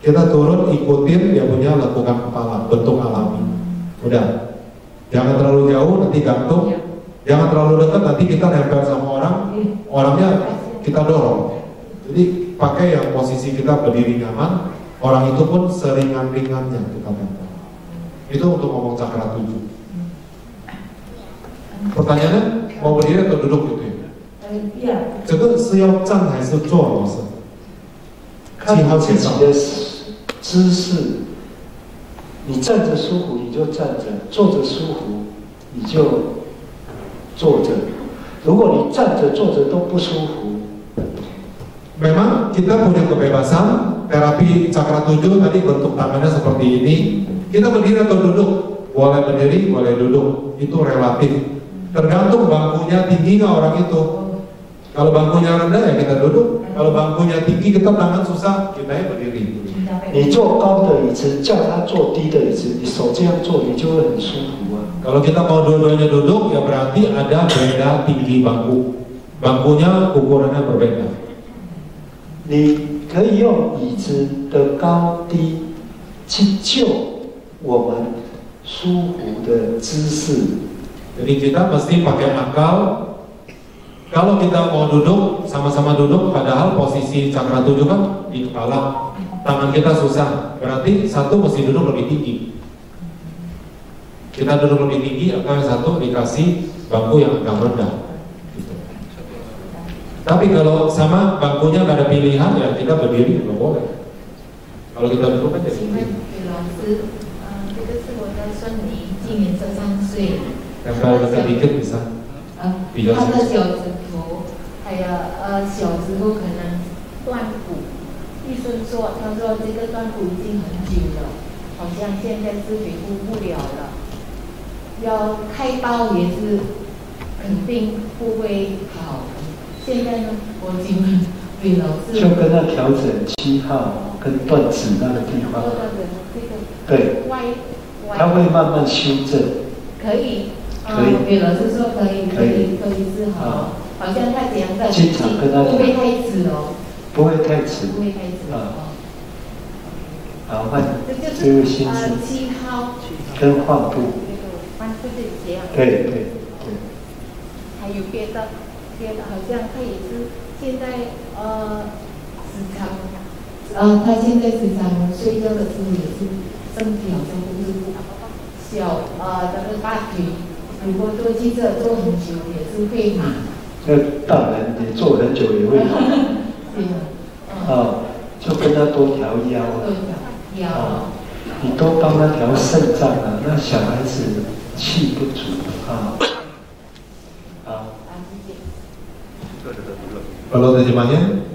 Kita turun ikutin dia punya lekukan kepala, bentuk alami. Udah. Jangan terlalu jauh nanti gantung. Jangan terlalu dekat nanti kita nempel sama orang. Orangnya kita dorong. Jadi pakai yang posisi kita berdiri nyaman. Orang itu pun seringan-ringannya kita nempel. Itu untuk ngomong cakra 7. Pertanyaannya mau berdiri atau duduk gitu ya? 这个是要站还是坐，老师？看你自己的姿势，你站着舒服你就站着，坐着舒服你就坐着。如果你站着坐着都不舒服， memang kita punya kebebasan. Terapi cakra 7 tadi bentuk tangannya seperti ini. Kita berdiri atau duduk, boleh berdiri, boleh duduk, itu relatif. Tergantung bangkunya tinggi nggak orang itu. Kalau bangkunya rendah ya kita duduk. Kalau bangkunya tinggi kita tangan susah, kita ya berdiri. 你坐高的椅子，叫他坐低的椅子，你手这样做，你就会很舒服啊。 Kalau kita mau dua-duanya duduk, ya berarti ada beda tinggi bangku. Bangkunya ukurannya berbeda. 你可以用椅子的高低去就我们舒服的姿势。 Jadi kita mesti pakai akal. Kalau kita mau duduk, sama-sama duduk, padahal posisi cakra 7 kan di kepala. Tangan kita susah, berarti satu mesti duduk lebih tinggi. Kita duduk lebih tinggi, atau yang satu dikasih bangku yang agak rendah. Gitu. Tapi kalau sama bangkunya nggak ada pilihan, ya kita berdiri juga boleh. Kalau kita duduk kan jadi. 这个是我的孙女，今年13岁。 Tempel sedikit bisa. 他的脚趾头，还有小时候可能断骨。医生说，他说这个断骨已经很久了，好像现在是恢复不了了，要开刀也是肯定不会好。现在呢，我请问李老师，就跟他调整7号跟断指那个地方，对，他会慢慢修正。可以。 李老师说可以是好，好像他讲的经常跟他不会太迟哦，不会太迟，不会太迟哦。好，换这位先生7号跟换步，换步是这样。对。还有别的，好像他也是现在时常，他现在时常睡觉的时候也是身体好像不是小那个大腿。 如果坐汽车坐很久也是会麻。大人你坐很久也会麻。就跟他多调腰。多调腰。你都帮他调肾脏了，那小孩子气不足啊。Kalau terjemahnya,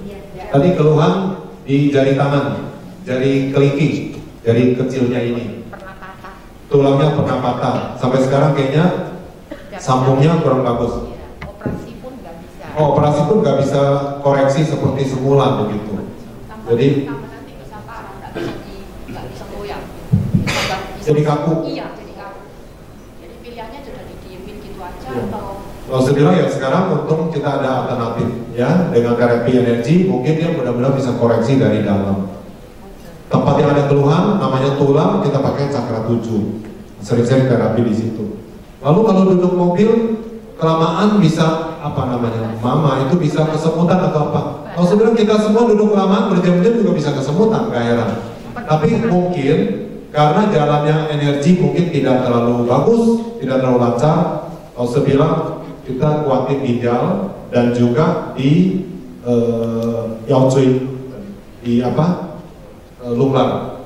tadi keluhan di jari tangan, jari kelingking, jari kecilnya ini. Tulangnya pernah patah. Sampai sekarang kayaknya sambungnya kurang bagus. Operasi pun nggak bisa. Oh, operasi pun nggak bisa koreksi seperti semula begitu. Jadi nanti bisa parah, nggak bisa goyang. Jadi kaku. Iya, jadi kaku. Jadi pilihannya sudah didiemin gitu aja atau kalau saya bilang ya sekarang untung kita ada alternatif ya dengan terapi energi mungkin dia benar-benar bisa koreksi dari dalam. Tempat yang ada keluhan namanya tulang kita pakai cakra 7. Sering-sering terapi di situ. Lalu kalau duduk mobil kelamaan bisa apa namanya? Mama itu bisa kesemutan atau apa? Kalau saya bilang kita semua duduk kelamaan berjam-jam juga bisa kesemutan, gak heran. Tapi mungkin karena jalannya energi mungkin tidak terlalu bagus, tidak terlalu lancar. Kalau saya bilang kita kuatin ginjal dan juga di yaocuy, di apa lumbar,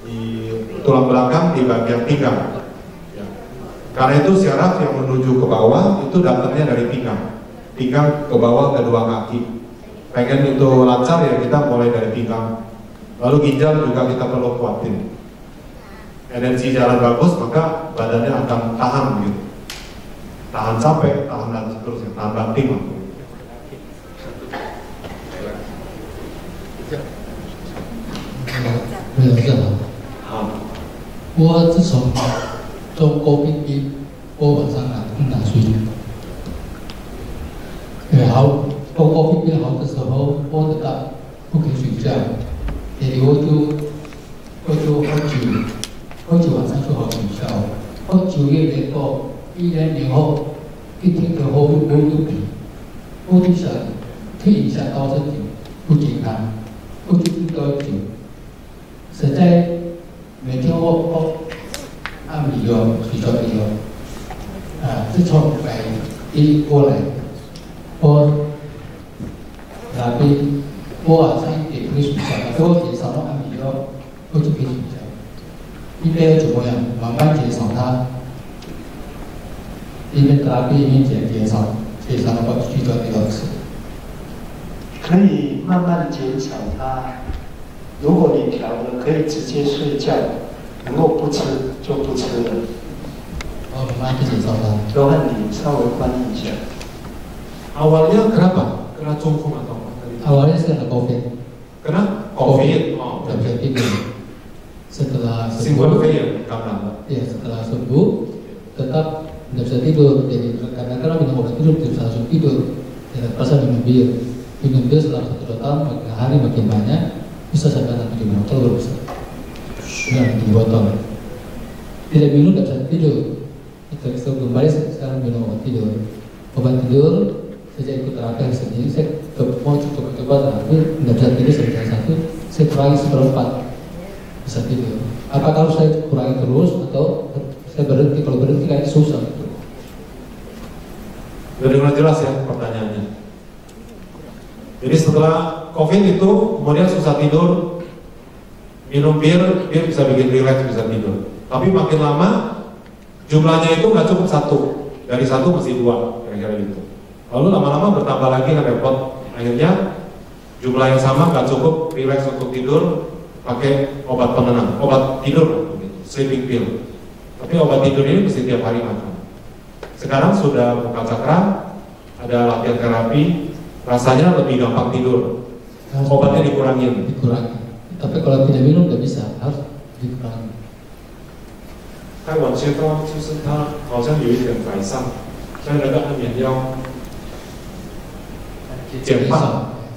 di tulang belakang di bagian pinggang. Ya. Karena itu syaraf yang menuju ke bawah itu datangnya dari pinggang, pinggang ke bawah kedua kaki. Pengen itu lancar ya kita mulai dari pinggang. Lalu ginjal juga kita perlu kuatin. Energi jalan bagus maka badannya akan tahan gitu. Tahan capek, tahan dan seterusnya, tahan banting.好，我自从中COVID病，我晚上很难睡觉。好，中COVID病好的时候，我知道不可以睡觉，所以我就喝酒晚上就好睡觉。我9月那个。1年后，一天的后我就病，我就想退一下到身体不健康，我就不喝酒。现在每天我按摩药、睡觉的药，自从1过来，我那边我晚上也可以睡觉，给我减少了按摩药，我就可以睡觉。应该要怎么样慢慢减少它？一边terapi一边减少了我睡觉的药吃。可以慢慢减少它。如果你调了，可以直接睡觉，能够不吃就不吃了。慢慢去减少它。罗汉，你稍微翻译一下。Awalnya kenapa? Kena cungkung atau apa? Awalnya saya kena COVID. Kena COVID? Oh, tidak bisa tidur. Setelah sembuh, ya setelah sembuh, tetap tidak bisa tidur. Jadi kadang-kadang minum obat tidur tidak bisa langsung tidur. Tidak terasa minum bir selama 1-2 tahun, makin hari makin banyak, bisa sampai 6-7 botol baru bisa. 6-7 botol. Tidak minum tidak bisa tidur. Kita kembali sekarang minum obat tidur. Obat tidur sejak ikut terapi sendiri, saya mau coba terapi, tidak bisa tidur sampai 1, saya kurangi 1/4 bisa tidur. Apa kalau saya kurangi terus atau saya berhenti? Kalau berhenti kayaknya susah. Benar-benar jelas ya pertanyaannya. Jadi setelah COVID itu kemudian susah tidur, minum bir bisa bikin relax, bisa tidur. Tapi makin lama jumlahnya itu nggak cukup 1, dari 1 mesti 2 kira-kira gitu. Lalu lama-lama bertambah lagi kan repot. Akhirnya jumlah yang sama nggak cukup relax untuk tidur, pakai obat penenang, obat tidur, sleeping pill. Tapi obat tidur ini mesti tiap hari makan. Sekarang sudah buka cakra, ada latihan terapi, rasanya lebih gampang tidur. Obatnya dikurangin. Tapi kalau tidak minum nggak bisa, harus dikurangi. 开完切刀就是它好像有一点改善，所以那个安眠药减半，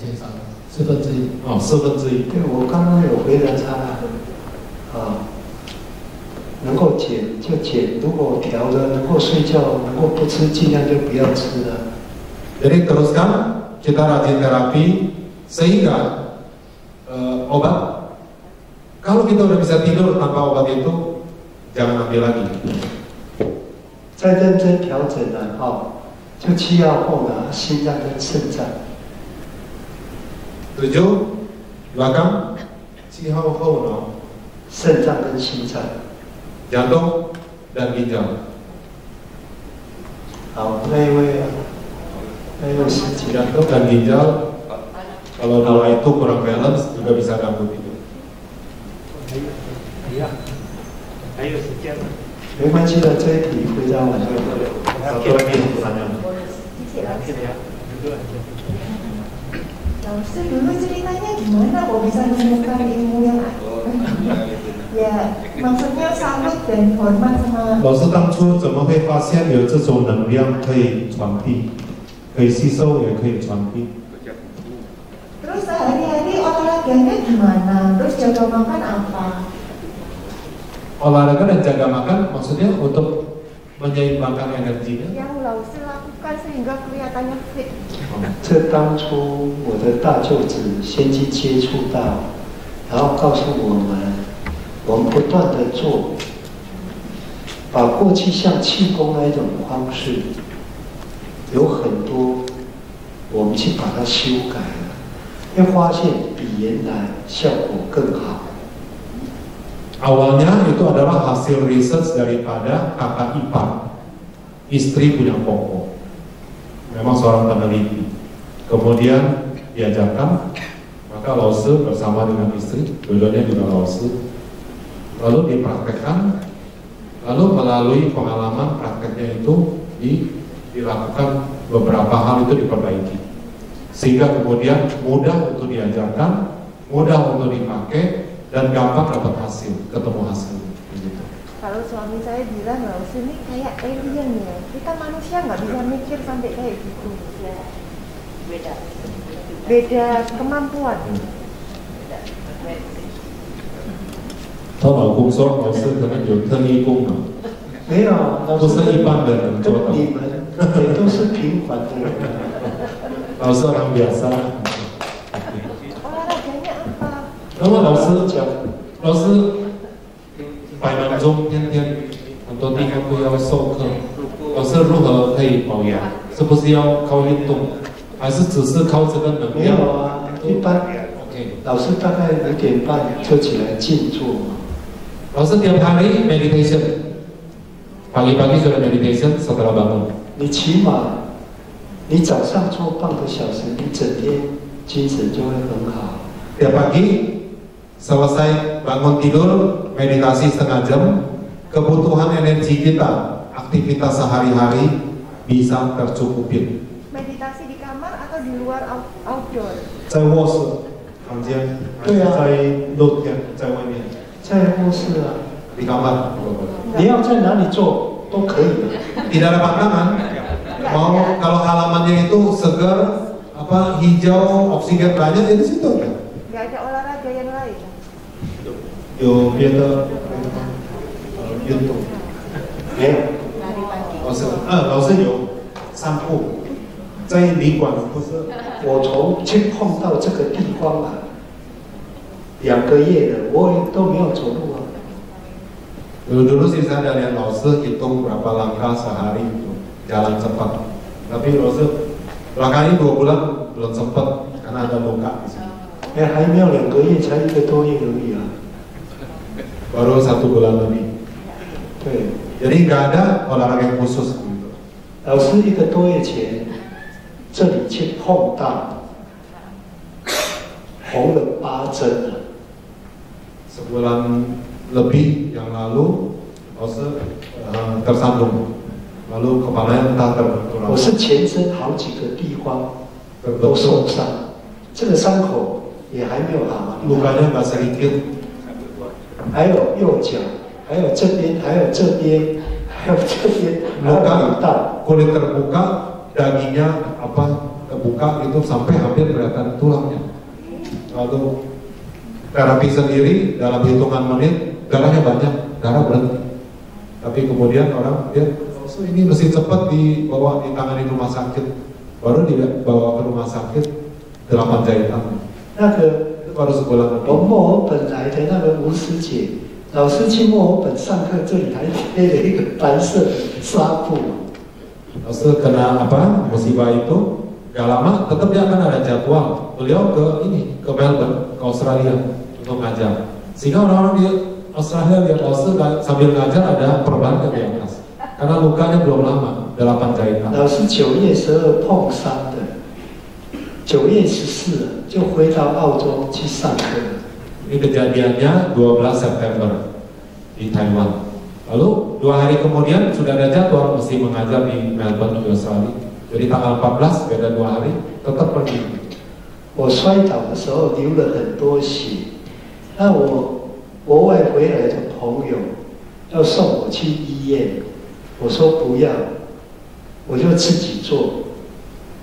减少1/4。哦，1/4。对，我刚刚有回答他，能够减就减，如果调了能够睡觉，能够不吃，尽量就不要吃了。Jadi teruskan kita rajin terapi sehingga obat. Kalau kita udah bisa tidur tanpa obat itu, jangan ambil lagi. 再认真调整了就7号后呢，心脏跟肾脏。7 belakang 7号后呢，肾脏跟心脏。 jantung dan ginjal. 好，那一位师姐， Jantung dan ginjal, kalau dua itu kurang balance juga bisa ganggu tidur. Iya, ayo sekian. 没关系的，这一题回答完就好了。 Satu lagi pertanyaan. Lalu dulu ceritanya gimana kok bisa menemukan ilmu yang ya maksudnya salut dan hormat sama 老师当初怎么会发现有这种能量可以传递，可以吸收也可以传递？ terus sehari-hari olahraganya gimana, terus jaga makan apa? Olahraga dan jaga makan maksudnya untuk menyeimbangkan energinya. Yang Laosi lakukan sehingga kelihatannya fit. 这当初我的大舅子先去接触到，然后告诉我们不断的做，把过去像气功那一种方式，有很多我们去把它修改了，会发现比原来效果更好。 Awalnya itu adalah hasil research daripada kakak ipar, istri punya koko, memang seorang peneliti. Kemudian diajarkan, maka Laosi bersama dengan istri, dua-duanya juga Laosi, lalu dipraktekkan, lalu melalui pengalaman prakteknya itu dilakukan beberapa hal itu diperbaiki, sehingga kemudian mudah untuk diajarkan, mudah untuk dipakai, dan gampang dapat hasil, ketemu hasil. Gitu. Kalau suami saya bilang Laosi ini kayak alien ya, kita manusia nggak bisa mikir sampai kayak gitu. Beda kemampuan. 她老公说老师可能有特异功能，没有，不是一般的人做到。跟你们也都是平凡的人。老师orang biasa. Olahraganya apa? 那么老师讲，老师百忙中天天很多地方都要授课，老师如何可以保养？是不是要靠运动，还是只是靠这个能没量？有啊，一般 OK， 老师大概5点半就起来静坐嘛。 老师tiap hari meditation, pagi-pagi sudah meditation setelah bangun. 你起码你早上做半个小时，你整天精神就会很好。 Tiap pagi selesai bangun tidur meditasi setengah jam, kebutuhan energi kita, aktivitas sehari-hari bisa tercukupin. Meditasi di kamar atau di luar outdoor? 在卧室房间，还是在露天，在外面？在卧室啊， di kamar. 你要在哪里做都可以的。 Tidak ada pantangan. Mau kalau halamannya itu segar, apa hijau, oksigen banyak ya di situ aja. Nggak ada olahraga yang lain? 有别的运动？没有。老师有散步，在旅馆不是？我从去碰到这个地方啊，2个月了，我都没有走路啊。 Dulu sih saya ada lihat Laosi hitung berapa langkah sehari itu jalan cepat. Tapi Laosi belakangan ini 2 bulan belum sempat karena ada luka di sini. 还没有2个月，才1个多月而已啊。 Baru 1 bulan lebih. 对。 Jadi nggak ada olahraga yang khusus gitu. 老师1个多月前，这里去碰到红了8针了。 Sebulan lebih yang lalu, Laosi tersandung, lalu kepalanya entah terbentur. 我是全身好几个地方都受伤，这个伤口也还没有好。 Lukanya nggak sedikit. 还有右脚，还有这边，还有这边，还有这边，还有很大。 Kulit terbuka, dagingnya apa terbuka itu sampai hampir kelihatan tulangnya. Lalu terapi sendiri dalam hitungan menit darahnya banyak, darah berhenti. Tapi kemudian orang dia, so ini mesti cepat dibawa ditangani rumah sakit, baru dibawa ke rumah sakit 8 jahitan. 那个 baru sebulan lebih. 我墨尔本来的那个吴师姐，老师去墨尔本上课，这里还贴了一个白色的纱布。 Lalu kena apa musibah itu, gak lama tetap dia akan ada jadwal beliau ke Melbourne, ke Australia untuk ngajar. Sehingga orang-orang dia Australia lihat Laosi sambil ngajar ada perban di atas. Karena lukanya belum lama, 8 jahitan. 老师9月12碰伤的，9月14就回到澳洲去上课。 Ini kejadiannya 12 September di Taiwan. Lalu 2 hari kemudian sudah ada jadwal mesti mengajar di Melbourne di Australia. Jadi tanggal 14 beda 2 hari tetap pergi. 我摔倒的时候流了很多血，那我国外回来的朋友要送我去医院，我说不要，我就自己做，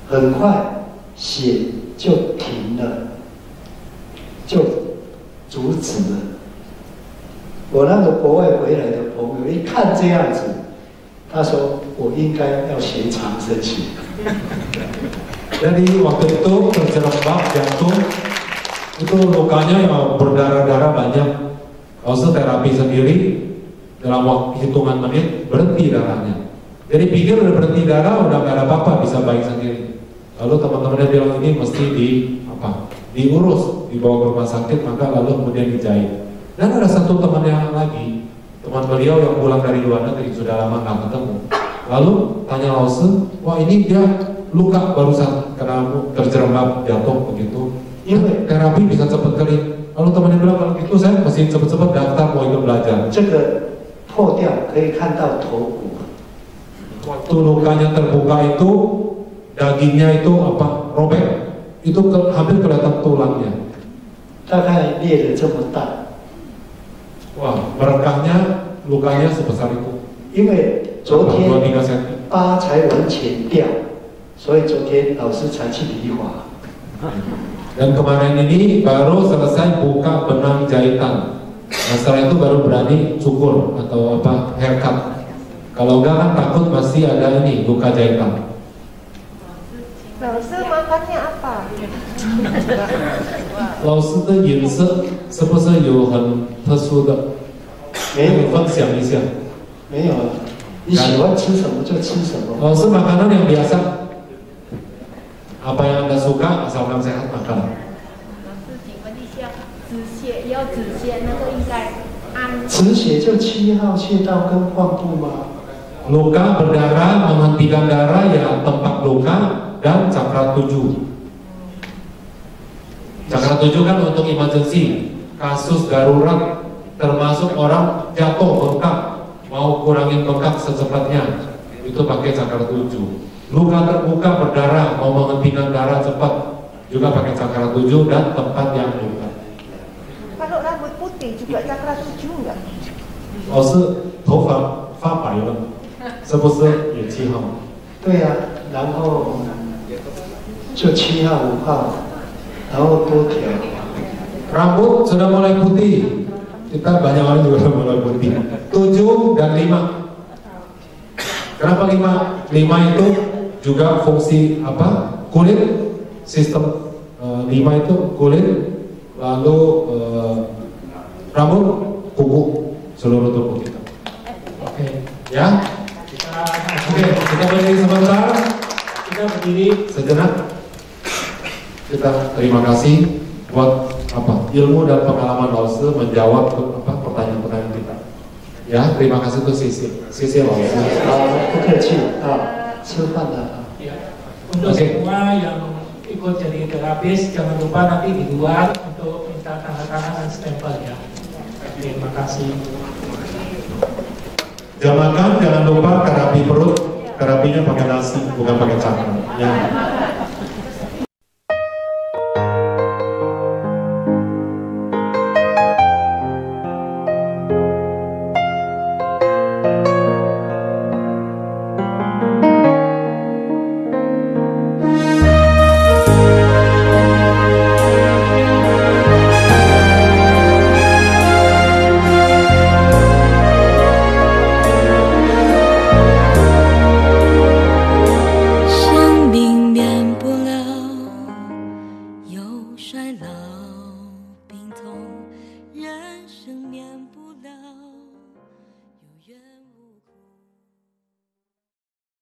很快血就停了，就阻止了。我那个国外回来的朋友一看这样子，他说我应该要学长生学。Jadi waktu itu terjerembab jantung, itu lukanya yang berdarah-darah banyak. Lalu terapi sendiri dalam waktu hitungan menit berhenti darahnya. Jadi pikir udah berhenti darah, udah gak ada apa-apa, bisa baik sendiri. Lalu teman-temannya bilang ini mesti diurus, dibawa ke rumah sakit, maka lalu kemudian dijahit. Dan ada satu temannya lagi, teman beliau yang pulang dari luar negeri, sudah lama gak ketemu. Lalu tanya Lause, wah ini dia luka barusan karena terjerembab jatuh begitu. Ini terapi bisa cepat kering. Lalu temannya bilang kalau gitu saya mesti cepat-cepat daftar mau ikut belajar. 这个破掉可以看到头骨。 Waktu lukanya terbuka itu dagingnya itu robek, itu hampir kelihatan tulangnya. 大概裂得这么大。 Wah, merekahnya lukanya sebesar itu. 因为昨天 2-3 cm 疤才完全掉，所以昨天老师才去理发。 Dan kemarin ini baru selesai buka benang jahitan. Nah, setelah itu baru berani cukur atau haircut. Kalau enggak kan takut masih ada ini luka jahitan. Lalu makannya apa? 老师的饮食是不是有很特殊的？没有，分享一下。没有，你喜欢吃什么就吃什么。 老师makanan yang biasa. Apa yang Anda suka asalkan sehat makan. 止血就7号穴道跟患部吗？ Luka berdarah, menghentikan darah ya tempat luka dan cakra 7. Cakra 7 kan untuk emergency, kasus darurat, termasuk orang jatuh bengkak, mau kurangin bengkak secepatnya, itu pakai cakra 7. Luka terbuka berdarah, mau menghentikan darah cepat, juga pakai cakra 7 dan tempat yang luka. Kalau rambut putih juga cakra 7 enggak? 老师头发发白了，是不是也7号？ 对呀、然后就7号、5号，然后多条。 Rambut sudah mulai putih. Kita banyak orang juga sudah mulai putih. 7 dan 5. Kenapa 5? 5 itu juga fungsi apa? Kulit. Sistem 5 itu kulit, lalu rambut, kuku, seluruh tubuh kita. Oke, ya. Oke, kita berdiri sebentar. Kita berdiri sejenak. Kita terima kasih buat ilmu dan pengalaman Lause menjawab pertanyaan-pertanyaan kita. Ya, terima kasih untuk Sisi Lause. 不客气吃饭了。 Untuk semua yang ikut jadi terapis, jangan lupa nanti di luar untuk minta tanda tangan dan stempel ya. Terima kasih. Jam makan jangan lupa terapi perut, terapinya pakai nasi bukan pakai cakra. Ya.